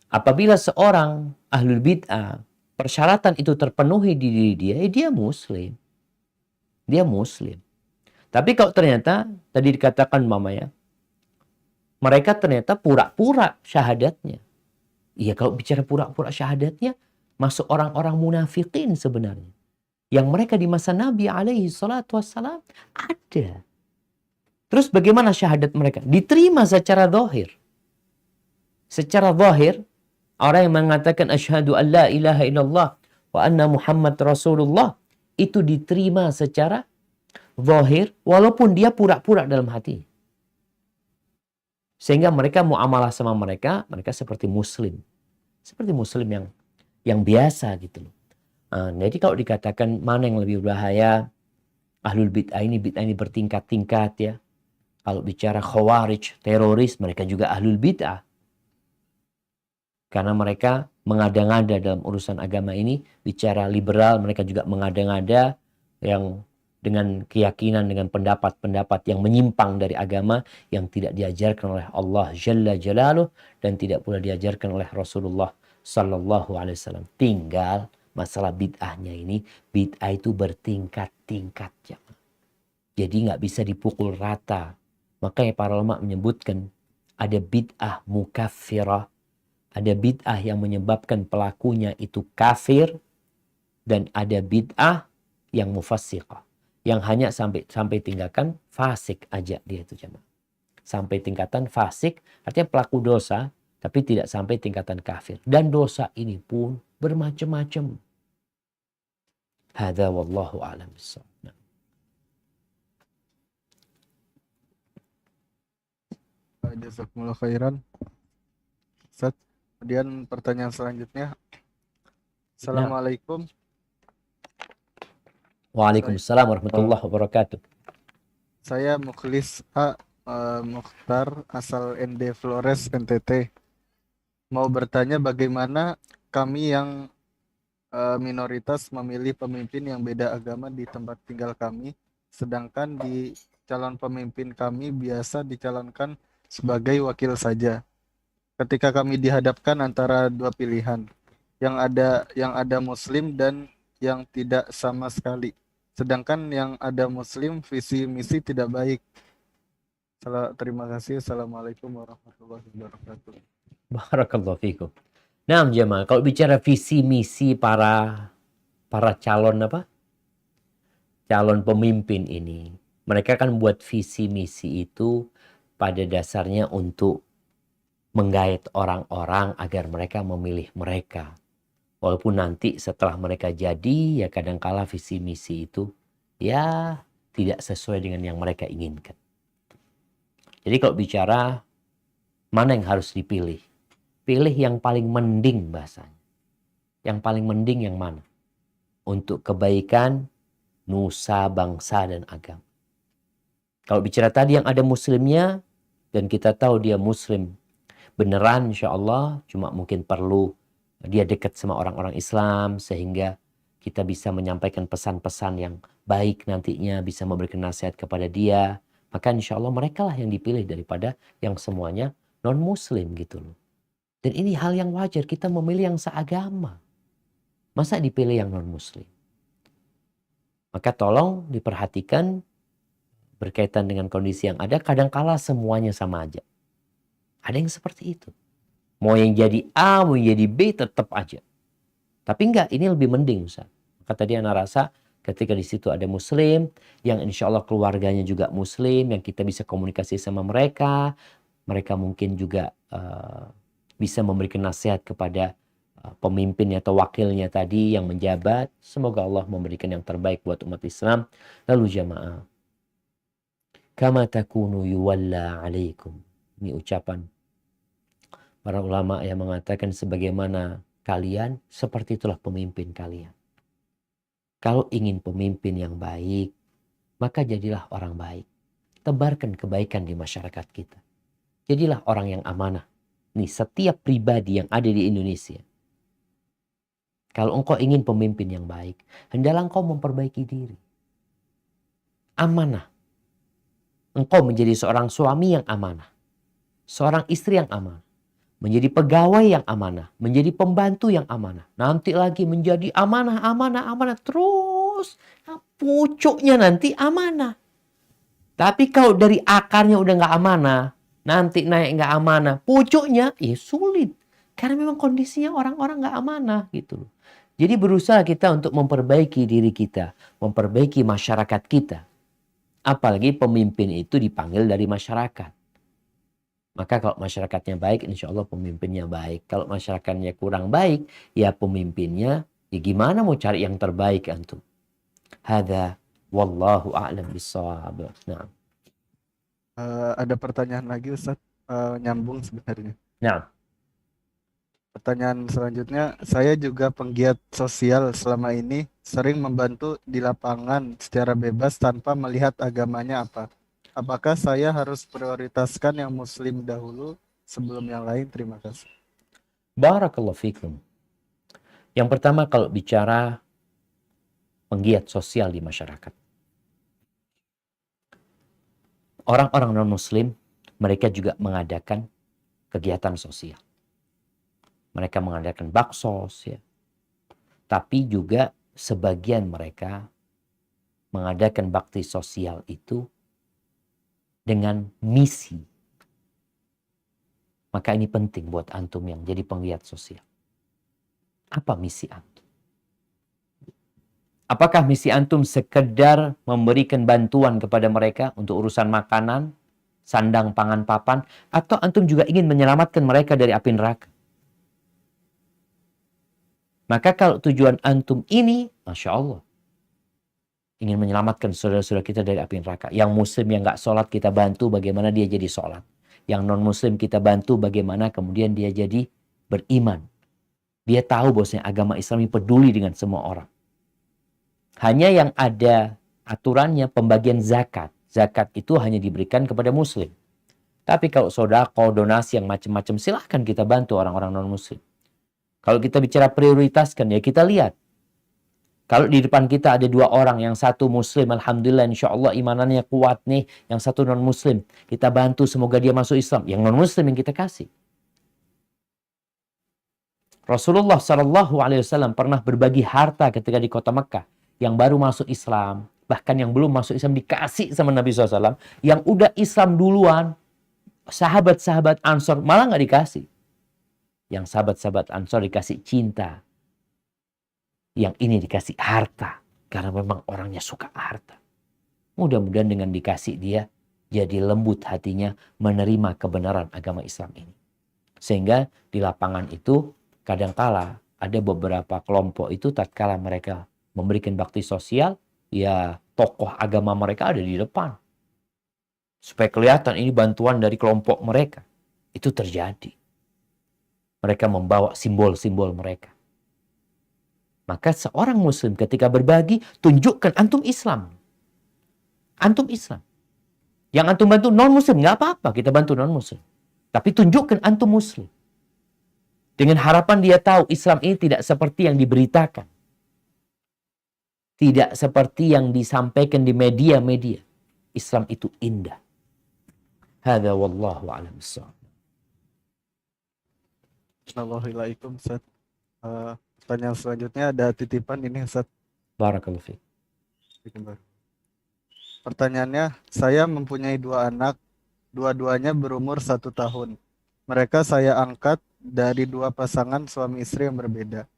Apabila seorang ahlul bid'ah, persyaratan itu terpenuhi di diri dia, dia muslim. Dia muslim. Tapi kalau ternyata, tadi dikatakan mamanya, mereka ternyata pura-pura syahadatnya. Iya, kalau bicara pura-pura syahadatnya, masuk orang-orang munafikin sebenarnya. Yang mereka di masa Nabi alaihi salatu wassalam ada. Terus bagaimana syahadat mereka? Diterima secara zahir. Secara zahir, orang yang mengatakan asyhadu an la ilaha illallah wa anna Muhammad Rasulullah, itu diterima secara zahir walaupun dia pura-pura dalam hati. Sehingga mereka muamalah sama mereka seperti muslim. Seperti muslim yang biasa gitu loh. Jadi kalau dikatakan mana yang lebih berbahaya, ahlul bid'ah ini bertingkat-tingkat ya. Kalau bicara khawarij, teroris, mereka juga ahlul bid'ah. Karena mereka mengada-ngada dalam urusan agama ini. Bicara liberal, mereka juga mengada-ngada yang dengan keyakinan, dengan pendapat-pendapat yang menyimpang dari agama, yang tidak diajarkan oleh Allah Jalla Jalaluh, dan tidak pula diajarkan oleh Rasulullah Sallallahu Alaihi Wasallam. Tinggal masalah bid'ahnya ini, bid'ah itu bertingkat-tingkat. Jadi nggak bisa dipukul rata. Makanya para ulama menyebutkan ada bid'ah mukaffirah, ada bid'ah yang menyebabkan pelakunya itu kafir, dan ada bid'ah yang mufassiqah, yang hanya sampai tingkatan fasik aja dia itu jemaah. Sampai tingkatan fasik artinya pelaku dosa, tapi tidak sampai tingkatan kafir. Dan dosa ini pun bermacam-macam. Hadza wallahu a'lam bissawab. Jazakumullah khairan. Ustaz, kemudian pertanyaan selanjutnya. Assalamualaikum. Waalaikumsalam warahmatullahi wabarakatuh. Saya Mukhlis A. Mukhtar, asal ND Flores, NTT. Mau bertanya bagaimana kami yang minoritas memilih pemimpin yang beda agama di tempat tinggal kami, sedangkan di calon pemimpin kami biasa dicalonkan sebagai wakil saja. Ketika kami dihadapkan antara dua pilihan, yang ada Muslim dan yang tidak sama sekali. Sedangkan yang ada Muslim visi misi tidak baik. Terima kasih. Assalamualaikum warahmatullahi wabarakatuh. Barakallahu fikum. Nah, jemaah, kalau bicara visi misi para calon calon pemimpin ini, mereka kan buat visi misi itu pada dasarnya untuk menggait orang-orang agar mereka memilih mereka. Walaupun nanti setelah mereka jadi, ya kadangkala visi misi itu ya tidak sesuai dengan yang mereka inginkan. Jadi kalau bicara mana yang harus dipilih, pilih yang paling mending bahasanya. Yang paling mending yang mana? Untuk kebaikan nusa, bangsa, dan agama. Kalau bicara tadi yang ada muslimnya, dan kita tahu dia muslim beneran insya Allah, cuma mungkin perlu dia dekat sama orang-orang Islam, sehingga kita bisa menyampaikan pesan-pesan yang baik nantinya, bisa memberikan nasihat kepada dia. Maka insya Allah mereka lah yang dipilih daripada yang semuanya non-muslim gitu loh. Dan ini hal yang wajar, kita memilih yang seagama. Masa dipilih yang non-muslim? Maka tolong diperhatikan berkaitan dengan kondisi yang ada, kadangkala semuanya sama aja. Ada yang seperti itu. Mau yang jadi A, mau yang jadi B, tetap aja. Tapi enggak, ini lebih mending Ustaz. Maka tadi anak rasa ketika di situ ada muslim, yang insya Allah keluarganya juga muslim, yang kita bisa komunikasi sama mereka, mereka mungkin juga bisa memberikan nasihat kepada pemimpinnya atau wakilnya tadi yang menjabat. Semoga Allah memberikan yang terbaik buat umat Islam. Lalu jamaah, kama takunu yuwalla alaikum. Ini ucapan para ulama yang mengatakan sebagaimana kalian, seperti itulah pemimpin kalian. Kalau ingin pemimpin yang baik, maka jadilah orang baik. Tebarkan kebaikan di masyarakat kita. Jadilah orang yang amanah. Nih, setiap pribadi yang ada di Indonesia, kalau engkau ingin pemimpin yang baik, hendaklah engkau memperbaiki diri. Amanah. Engkau menjadi seorang suami yang amanah. Seorang istri yang amanah. Menjadi pegawai yang amanah. Menjadi pembantu yang amanah. Nanti lagi menjadi amanah. Terus pucuknya nanti amanah. Tapi kalau dari akarnya udah gak amanah, nanti naik gak amanah, pucuknya ya sulit. Karena memang kondisinya orang-orang gak amanah gitu loh. Jadi berusaha kita untuk memperbaiki diri kita. Memperbaiki masyarakat kita. Apalagi pemimpin itu dipanggil dari masyarakat. Maka kalau masyarakatnya baik, insya Allah pemimpinnya baik. Kalau masyarakatnya kurang baik, ya pemimpinnya, ya gimana mau cari yang terbaik antum? Hadza wallahu a'lam bissawab. Nah. Ada pertanyaan lagi Ustaz, nyambung sebenarnya. Nah. Pertanyaan selanjutnya, saya juga penggiat sosial selama ini, sering membantu di lapangan secara bebas tanpa melihat agamanya apa. Apakah saya harus prioritaskan yang muslim dahulu sebelum yang lain? Terima kasih. Barakallahu fikum. Yang pertama kalau bicara penggiat sosial di masyarakat. Orang-orang non-muslim, mereka juga mengadakan kegiatan sosial. Mereka mengadakan baksos, ya. Tapi juga sebagian mereka mengadakan bakti sosial itu dengan misi. Maka ini penting buat antum yang jadi penggiat sosial. Apa misi antum? Apakah misi antum sekedar memberikan bantuan kepada mereka untuk urusan makanan, sandang, pangan, papan, atau antum juga ingin menyelamatkan mereka dari api neraka? Maka kalau tujuan antum ini, Masya Allah, ingin menyelamatkan saudara-saudara kita dari api neraka. Yang muslim yang gak sholat kita bantu bagaimana dia jadi sholat. Yang non-muslim kita bantu bagaimana kemudian dia jadi beriman. Dia tahu bahwasanya agama Islam ini peduli dengan semua orang. Hanya yang ada aturannya pembagian zakat. Zakat itu hanya diberikan kepada muslim. Tapi kalau sedekah, donasi yang macam-macam, silahkan kita bantu orang-orang non-muslim. Kalau kita bicara prioritaskan, ya kita lihat. Kalau di depan kita ada dua orang, yang satu muslim, alhamdulillah insya Allah imanannya kuat nih, yang satu non-muslim, kita bantu semoga dia masuk Islam. Yang non-muslim yang kita kasih. Rasulullah SAW pernah berbagi harta ketika di kota Mekah. Yang baru masuk Islam, Bahkan yang belum masuk Islam dikasih sama Nabi SAW. Yang udah Islam duluan, sahabat-sahabat Ansor malah nggak dikasih. Yang sahabat-sahabat Ansor dikasih cinta. Yang ini dikasih harta. Karena memang orangnya suka harta. Mudah-mudahan dengan dikasih dia, jadi lembut hatinya menerima kebenaran agama Islam ini. Sehingga di lapangan itu kadangkala ada beberapa kelompok itu tatkala mereka memberikan bakti sosial, ya tokoh agama mereka ada di depan. Supaya kelihatan ini bantuan dari kelompok mereka. Itu terjadi. Mereka membawa simbol-simbol mereka. Maka seorang muslim ketika berbagi, tunjukkan antum Islam. Antum Islam. Yang antum bantu non-muslim, nggak apa-apa kita bantu non-muslim. Tapi tunjukkan antum muslim. Dengan harapan dia tahu Islam ini tidak seperti yang diberitakan. Tidak seperti yang disampaikan di media-media. Islam itu indah. Hadza wallahu a'lam bissawab. Assalamualaikum Ustaz. Pertanyaan selanjutnya ada titipan ini Ustaz. Barakallahu fiik. Pertanyaannya, saya mempunyai 2 anak, dua-duanya berumur 1 tahun. Mereka saya angkat dari 2 pasangan suami istri yang berbeda.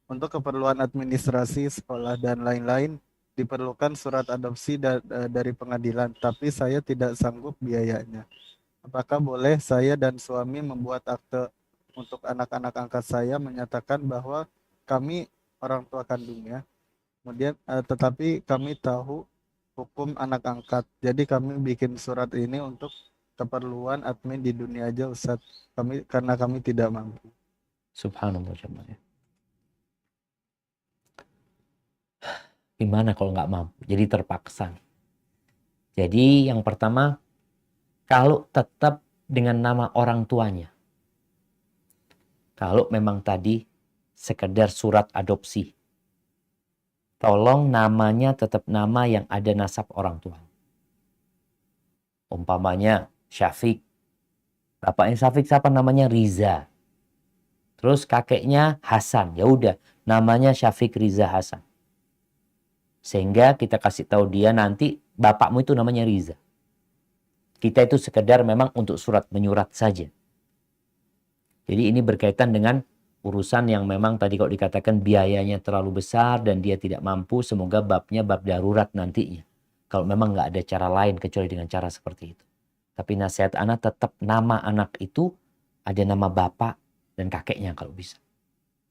Untuk keperluan administrasi, sekolah, dan lain-lain, diperlukan surat adopsi dari pengadilan, tapi saya tidak sanggup biayanya. Apakah boleh saya dan suami membuat akte untuk anak-anak angkat saya menyatakan bahwa kami orang tua kandungnya, kemudian tetapi kami tahu hukum anak angkat. Jadi kami bikin surat ini untuk keperluan admin di dunia aja Ustaz. Karena kami tidak mampu. Subhanallah jemaah. Gimana kalau nggak mampu? Jadi terpaksa. Jadi yang pertama, kalau tetap dengan nama orang tuanya. Kalau memang tadi sekedar surat adopsi, tolong namanya tetap nama yang ada nasab orang tua. Umpamanya Syafiq. Bapaknya Syafiq siapa namanya? Riza. Terus kakeknya Hasan. Ya udah, namanya Syafiq Riza Hasan. Sehingga kita kasih tahu dia nanti bapakmu itu namanya Riza. Kita itu sekedar memang untuk surat menyurat saja. Jadi ini berkaitan dengan urusan yang memang tadi kalau dikatakan biayanya terlalu besar dan dia tidak mampu, semoga babnya bab darurat nantinya. Kalau memang nggak ada cara lain kecuali dengan cara seperti itu. Tapi nasihat anak tetap nama anak itu ada nama bapak dan kakeknya kalau bisa.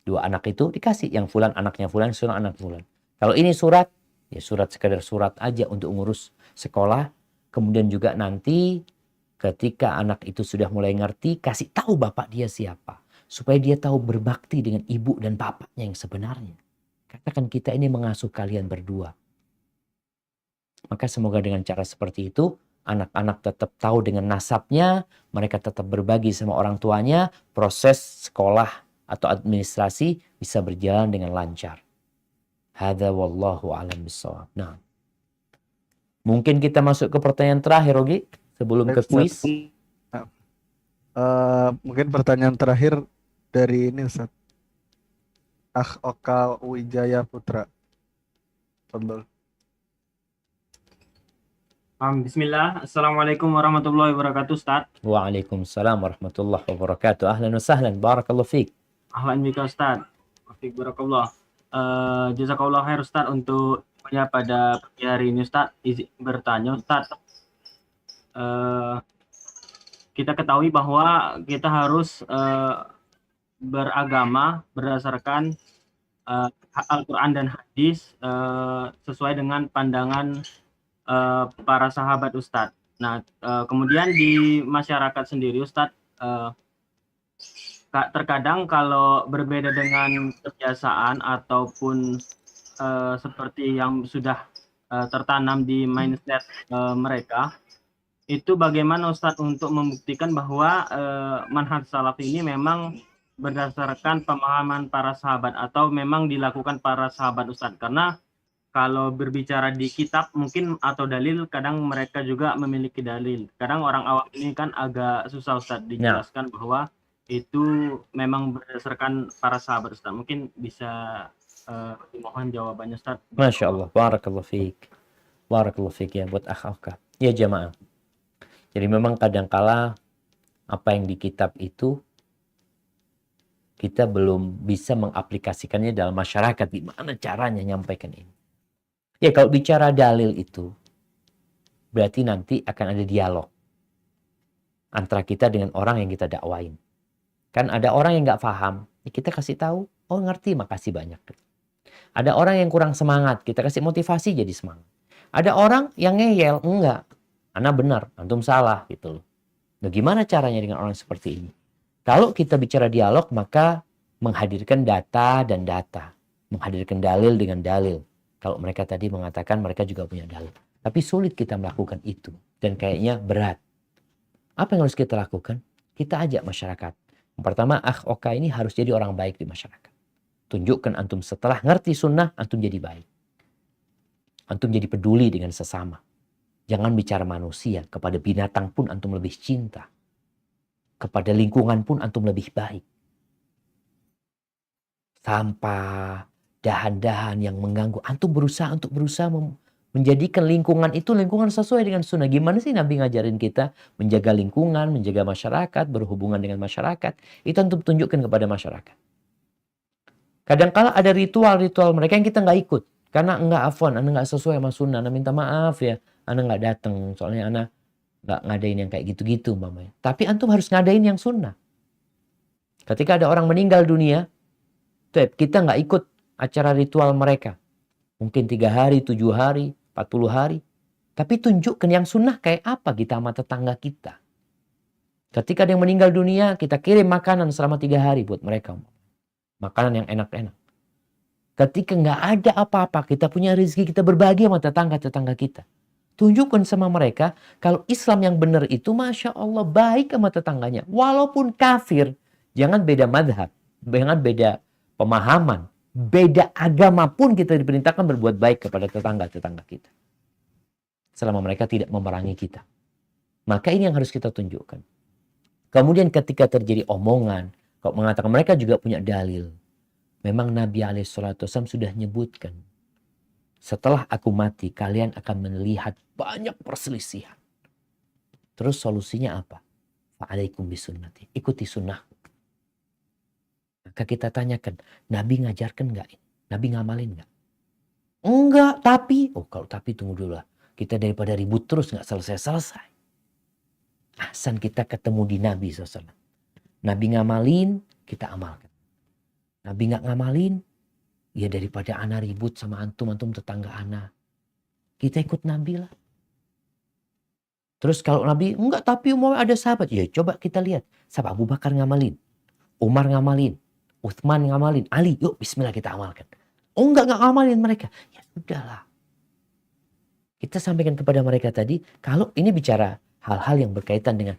2 anak itu dikasih, yang fulan anaknya fulan, surat anak fulan. Kalau ini surat, ya surat sekedar surat aja untuk ngurus sekolah. Kemudian juga nanti ketika anak itu sudah mulai ngerti, kasih tahu bapak dia siapa. Supaya dia tahu berbakti dengan ibu dan bapaknya yang sebenarnya. Katakan kita ini mengasuh kalian berdua. Maka semoga dengan cara seperti itu, anak-anak tetap tahu dengan nasabnya, mereka tetap berbagi sama orang tuanya, proses sekolah atau administrasi bisa berjalan dengan lancar. Hadza wallahu a'lam bissawab. Nah, mungkin kita masuk ke pertanyaan terakhir, Ogi, sebelum ke kuis. Mungkin pertanyaan terakhir dari ini Ustaz. Oka Wijaya Putra. Fadhol. Bismillah. Assalamualaikum warahmatullahi wabarakatuh, Ustaz. Waalaikumsalam warahmatullahi wabarakatuh. Ahlan wa sahlan. Barakallahu fiik. Ahlan bika, Ustaz. Wafiq barakallah. Jazakallah khair, Ustaz, untuk pada pagi hari ini, Ustaz. Izin bertanya, Ustaz. Kita ketahui bahwa kita harus beragama berdasarkan Al-Quran dan hadis sesuai dengan pandangan para sahabat Ustadz. Nah, kemudian di masyarakat sendiri Ustadz, terkadang kalau berbeda dengan kebiasaan ataupun seperti yang sudah tertanam di mindset mereka, itu bagaimana Ustadz untuk membuktikan bahwa manhaj salaf ini memang berdasarkan pemahaman para sahabat atau memang dilakukan para sahabat Ustadz? Karena kalau berbicara di kitab mungkin atau dalil, kadang mereka juga memiliki dalil. Kadang orang awam ini kan agak susah Ustadz dijelaskan bahwa itu memang berdasarkan para sahabat Ustadz. Mungkin bisa dimohon jawabannya Ustadz. Masya Allah, barakallahu fiik. Barakallahu fiik ya buat akh-akh. Ya jamaah. Jadi memang kadangkala apa yang di kitab itu kita belum bisa mengaplikasikannya dalam masyarakat. Gimana caranya nyampaikan ini? Ya kalau bicara dalil itu berarti nanti akan ada dialog antara kita dengan orang yang kita dakwain. Kan ada orang yang nggak paham, ya kita kasih tahu, oh ngerti, makasih banyak. Ada orang yang kurang semangat, kita kasih motivasi jadi semangat. Ada orang yang ngeyel, enggak, ana benar, antum salah gitu loh. Nah, gimana caranya dengan orang seperti ini? Kalau kita bicara dialog, maka menghadirkan data dan data, menghadirkan dalil dengan dalil. Kalau mereka tadi mengatakan mereka juga punya dalil, tapi sulit kita melakukan itu dan kayaknya berat. Apa yang harus kita lakukan? Kita ajak masyarakat. Yang pertama, Oka ini harus jadi orang baik di masyarakat. Tunjukkan antum setelah ngerti sunnah, antum jadi baik. Antum jadi peduli dengan sesama. Jangan bicara manusia, kepada binatang pun antum lebih cinta. Kepada lingkungan pun antum lebih baik. Sampah, dahan-dahan yang mengganggu, antum berusaha menjadikan lingkungan itu lingkungan sesuai dengan sunnah. Gimana sih Nabi ngajarin kita menjaga lingkungan, menjaga masyarakat, berhubungan dengan masyarakat. Itu antum tunjukkan kepada masyarakat. Kadang-kala ada ritual-ritual mereka yang kita nggak ikut. Karena enggak afwan, anda nggak sesuai sama sunnah. Anda minta maaf ya, anda nggak datang. Soalnya anda nggak ngadain yang kayak gitu-gitu umpamanya. Tapi antum harus ngadain yang sunnah. Ketika ada orang meninggal dunia, kita nggak ikut acara ritual mereka. Mungkin 3 hari, 7 hari, 40 hari. Tapi tunjukkan yang sunnah kayak apa kita sama tetangga kita. Ketika ada yang meninggal dunia, kita kirim makanan selama 3 hari buat mereka. Makanan yang enak-enak. Ketika nggak ada apa-apa, kita punya rezeki, kita berbagi sama tetangga-tetangga kita. Tunjukkan sama mereka, kalau Islam yang benar itu, Masya Allah, baik sama tetangganya. Walaupun kafir, jangan beda madhab, jangan beda pemahaman. Beda agama pun kita diperintahkan berbuat baik kepada tetangga-tetangga kita. Selama mereka tidak memerangi kita. Maka ini yang harus kita tunjukkan. Kemudian ketika terjadi omongan, kalau mengatakan mereka juga punya dalil. Memang Nabi SAW sudah nyebutkan. Setelah aku mati, kalian akan melihat banyak perselisihan. Terus solusinya apa? Fa'alaikum bisunnati. Ikuti sunnah. Maka kita tanyakan, Nabi ngajarkan nggak ini? Nabi ngamalin nggak? Enggak, tapi. Oh kalau tapi tunggu dulu lah. Kita daripada ribut terus nggak selesai-selesai. Ahsan kita ketemu di Nabi SAW. Nabi ngamalin, kita amalkan. Nabi nggak ngamalin, ya daripada ana ribut sama antum tetangga ana. Kita ikut Nabi lah. Terus kalau Nabi, enggak tapi mau ada sahabat. Ya coba kita lihat. Sahabat Abu Bakar ngamalin. Umar ngamalin. Uthman ngamalin, Ali, yuk bismillah kita amalkan. Oh enggak ngamalin mereka. Ya sudahlah. Kita sampaikan kepada mereka tadi, kalau ini bicara hal-hal yang berkaitan dengan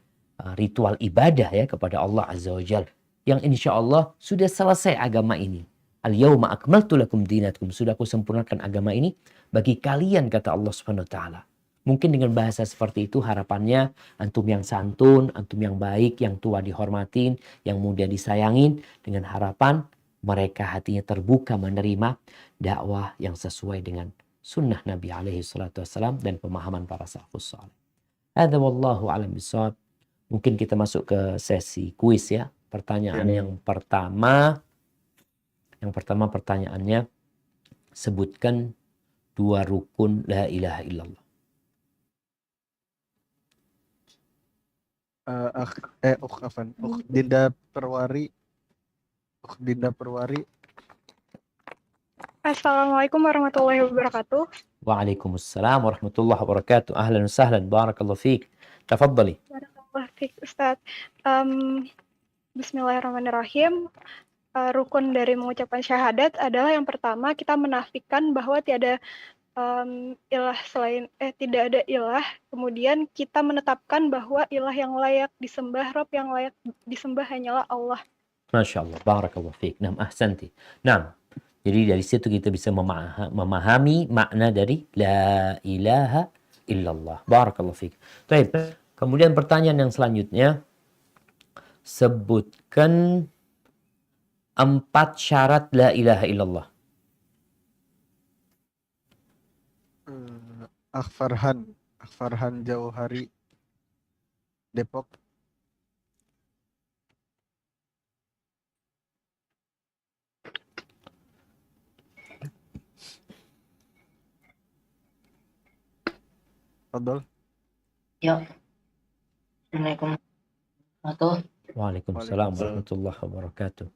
ritual ibadah ya kepada Allah Azza wa Jalla. Yang insya Allah sudah selesai agama ini. Al-yawma akmaltu lakum dinakum. Sudah aku sempurnakan agama ini bagi kalian kata Allah Subhanahu wa taala. Mungkin dengan bahasa seperti itu harapannya antum yang santun, antum yang baik, yang tua dihormatin, yang muda disayangin. Dengan harapan mereka hatinya terbuka menerima dakwah yang sesuai dengan sunnah Nabi SAW dan pemahaman para salafus saleh. Hadza wallahu a'lam bishawab. Mungkin kita masuk ke sesi kuis ya. Pertanyaan yang pertama pertanyaannya, sebutkan 2 rukun la ilaha illallah. Dinda Perwari. Assalamualaikum warahmatullahi wabarakatuh. Waalaikumsalam warahmatullahi wabarakatuh. Ahlan wa sahlan. Barakallahu fiik. Tafadhali. Barakallahu fiik, Ustaz. Bismillahirrahmanirrahim. Rukun dari mengucapkan syahadat adalah yang pertama kita menafikan bahwa tiada ilah selain tidak ada ilah, kemudian kita menetapkan bahwa ilah yang layak disembah, Rabb yang layak disembah hanyalah Allah. Masya Allah, barakallahu fiik. Nam ahsanti. Nam. Jadi dari situ kita bisa memahami makna dari la ilaha illallah. Barakallahu fiik. Baik. Kemudian pertanyaan yang selanjutnya, sebutkan 4 syarat la ilaha illallah. Akfarhan Jauhari, Depok. Fadol. Ya. Assalamualaikum warahmatullahi Waalaikumsalam Waalaikumsalam. warahmatullahi wabarakatuh.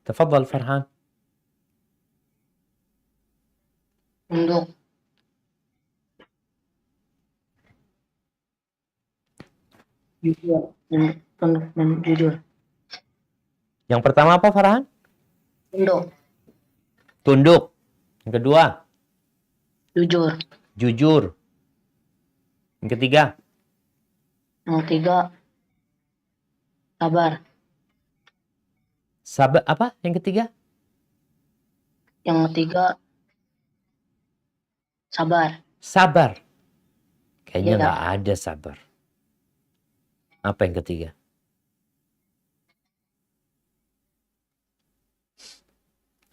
Tafadhal Farhan. Untuk jujur dan jujur. Yang pertama apa Farhan? Untuk Tunduk. Yang kedua, jujur. jujur. Yang ketiga, Yang ketiga sabar. sabar apa? Yang ketiga, Yang ketiga sabar. sabar. Kayaknya Iya. nggak ada sabar. Apa yang ketiga?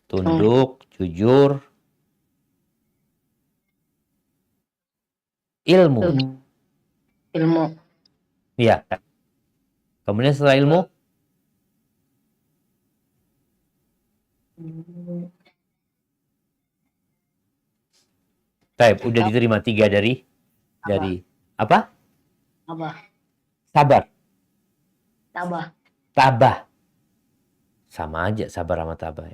Tunduk, jujur, ilmu. Ilmu. Iya. Kemudian setelah ilmu, Taib, udah diterima 3 dari apa? Tabah. Sabar, Tabah. tabah. Sama aja sabar sama tabah.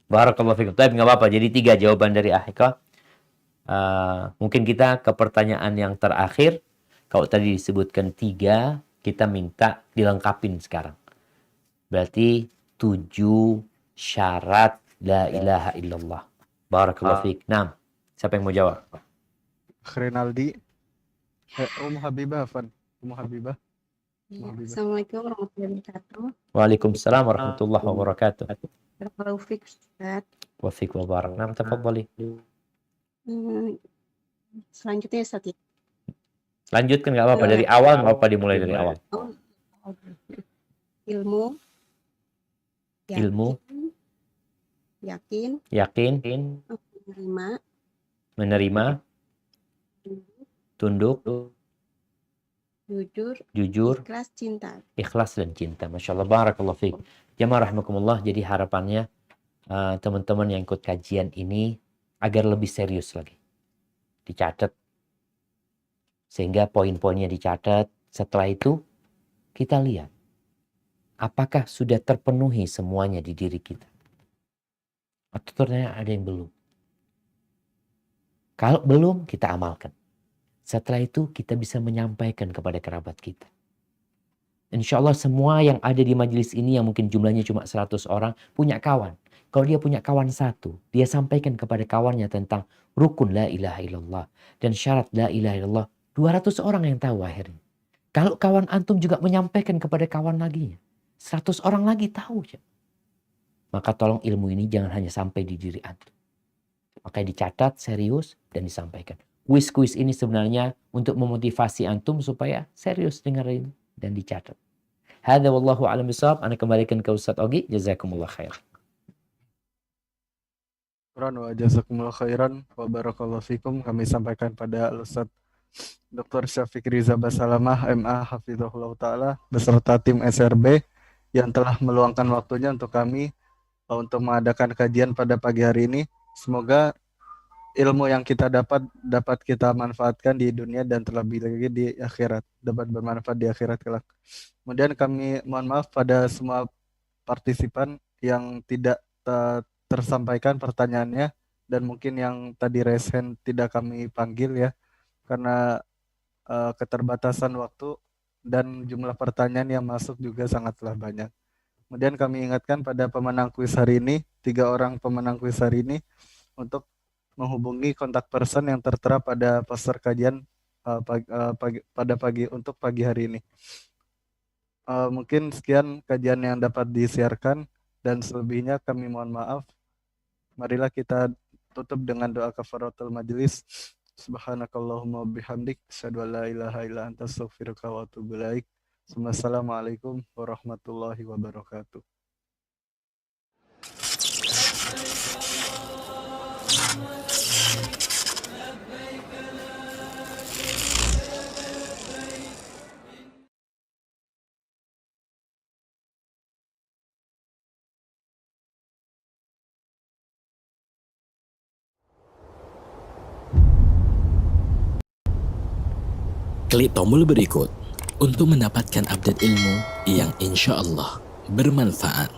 Barakallahu fikum. Taib, nggak apa-apa. Jadi 3 jawaban dari Ahika. Mungkin kita ke pertanyaan yang terakhir. Kalau tadi disebutkan 3, kita minta dilengkapin sekarang. Berarti 7 syarat la ilaha illallah. Barakallahu fiik. Nah, siapa yang mau jawab? Rinaldi. Habibah, Afan. Habibah. Assalamualaikum warahmatullahi wabarakatuh. Waalaikumsalam warahmatullahi wabarakatuh. Barakallahu fiik, Ustaz. Wa fiik wa barak. Nah, tafadhali. Selanjutnya Ustaz. Lanjutkan nggak apa-apa dari awal, nggak apa-apa dimulai dari awal. Ilmu, Ilmu, yakin, yakin, menerima, tunduk, jujur, ikhlas dan cinta. Masya Allah, barakallahu fiik. Jamaah rahmakumullah. Jadi harapannya teman-teman yang ikut kajian ini agar lebih serius lagi. Dicatat. Sehingga poin-poinnya dicatat. Setelah itu kita lihat apakah sudah terpenuhi semuanya di diri kita. Atau ternyata ada yang belum. Kalau belum, kita amalkan. Setelah itu kita bisa menyampaikan kepada kerabat kita. Insya Allah semua yang ada di majelis ini yang mungkin jumlahnya cuma 100 orang punya kawan. Kalau dia punya kawan 1, dia sampaikan kepada kawannya tentang rukun la ilaha illallah dan syarat la ilaha illallah. 200 orang yang tahu akhirnya. Kalau kawan antum juga menyampaikan kepada kawan lagi, 100 orang lagi tahu. Maka tolong ilmu ini jangan hanya sampai di diri antum. Maka dicatat serius dan disampaikan. Kuis-kuis ini sebenarnya untuk memotivasi antum supaya serius dengar ini dan dicatat. Hadza wallahu a'lam bishawab. Ana kembalikan ke Ustaz Ogi. Jazakumullah khair. Wa jazakumullah khairan wa barakallahu fikum. Kami sampaikan pada Ustaz Dr. Syafiq Riza Basalamah MA Hafizahullah Ta'ala beserta tim SRB yang telah meluangkan waktunya untuk kami untuk mengadakan kajian pada pagi hari ini. Semoga ilmu yang kita dapat kita manfaatkan di dunia dan terlebih lagi di akhirat, dapat bermanfaat di akhirat kelak. Kemudian kami mohon maaf pada semua partisipan yang tidak tersampaikan pertanyaannya dan mungkin yang tadi raise hand tidak kami panggil ya, karena keterbatasan waktu dan jumlah pertanyaan yang masuk juga sangatlah banyak. Kemudian kami ingatkan pada pemenang kuis hari ini, 3 orang pemenang kuis hari ini untuk menghubungi kontak person yang tertera pada poster kajian pada pagi hari ini. Mungkin sekian kajian yang dapat disiarkan dan selebihnya kami mohon maaf. Marilah kita tutup dengan doa kafaratul majelis. Subhanakallahumma bihamdik asyhadu an la ilaha illa anta astaghfiruka wa atubu ilaik. Assalamualaikum warahmatullahi wabarakatuh. Klik tombol berikut untuk mendapatkan update ilmu yang insya Allah bermanfaat.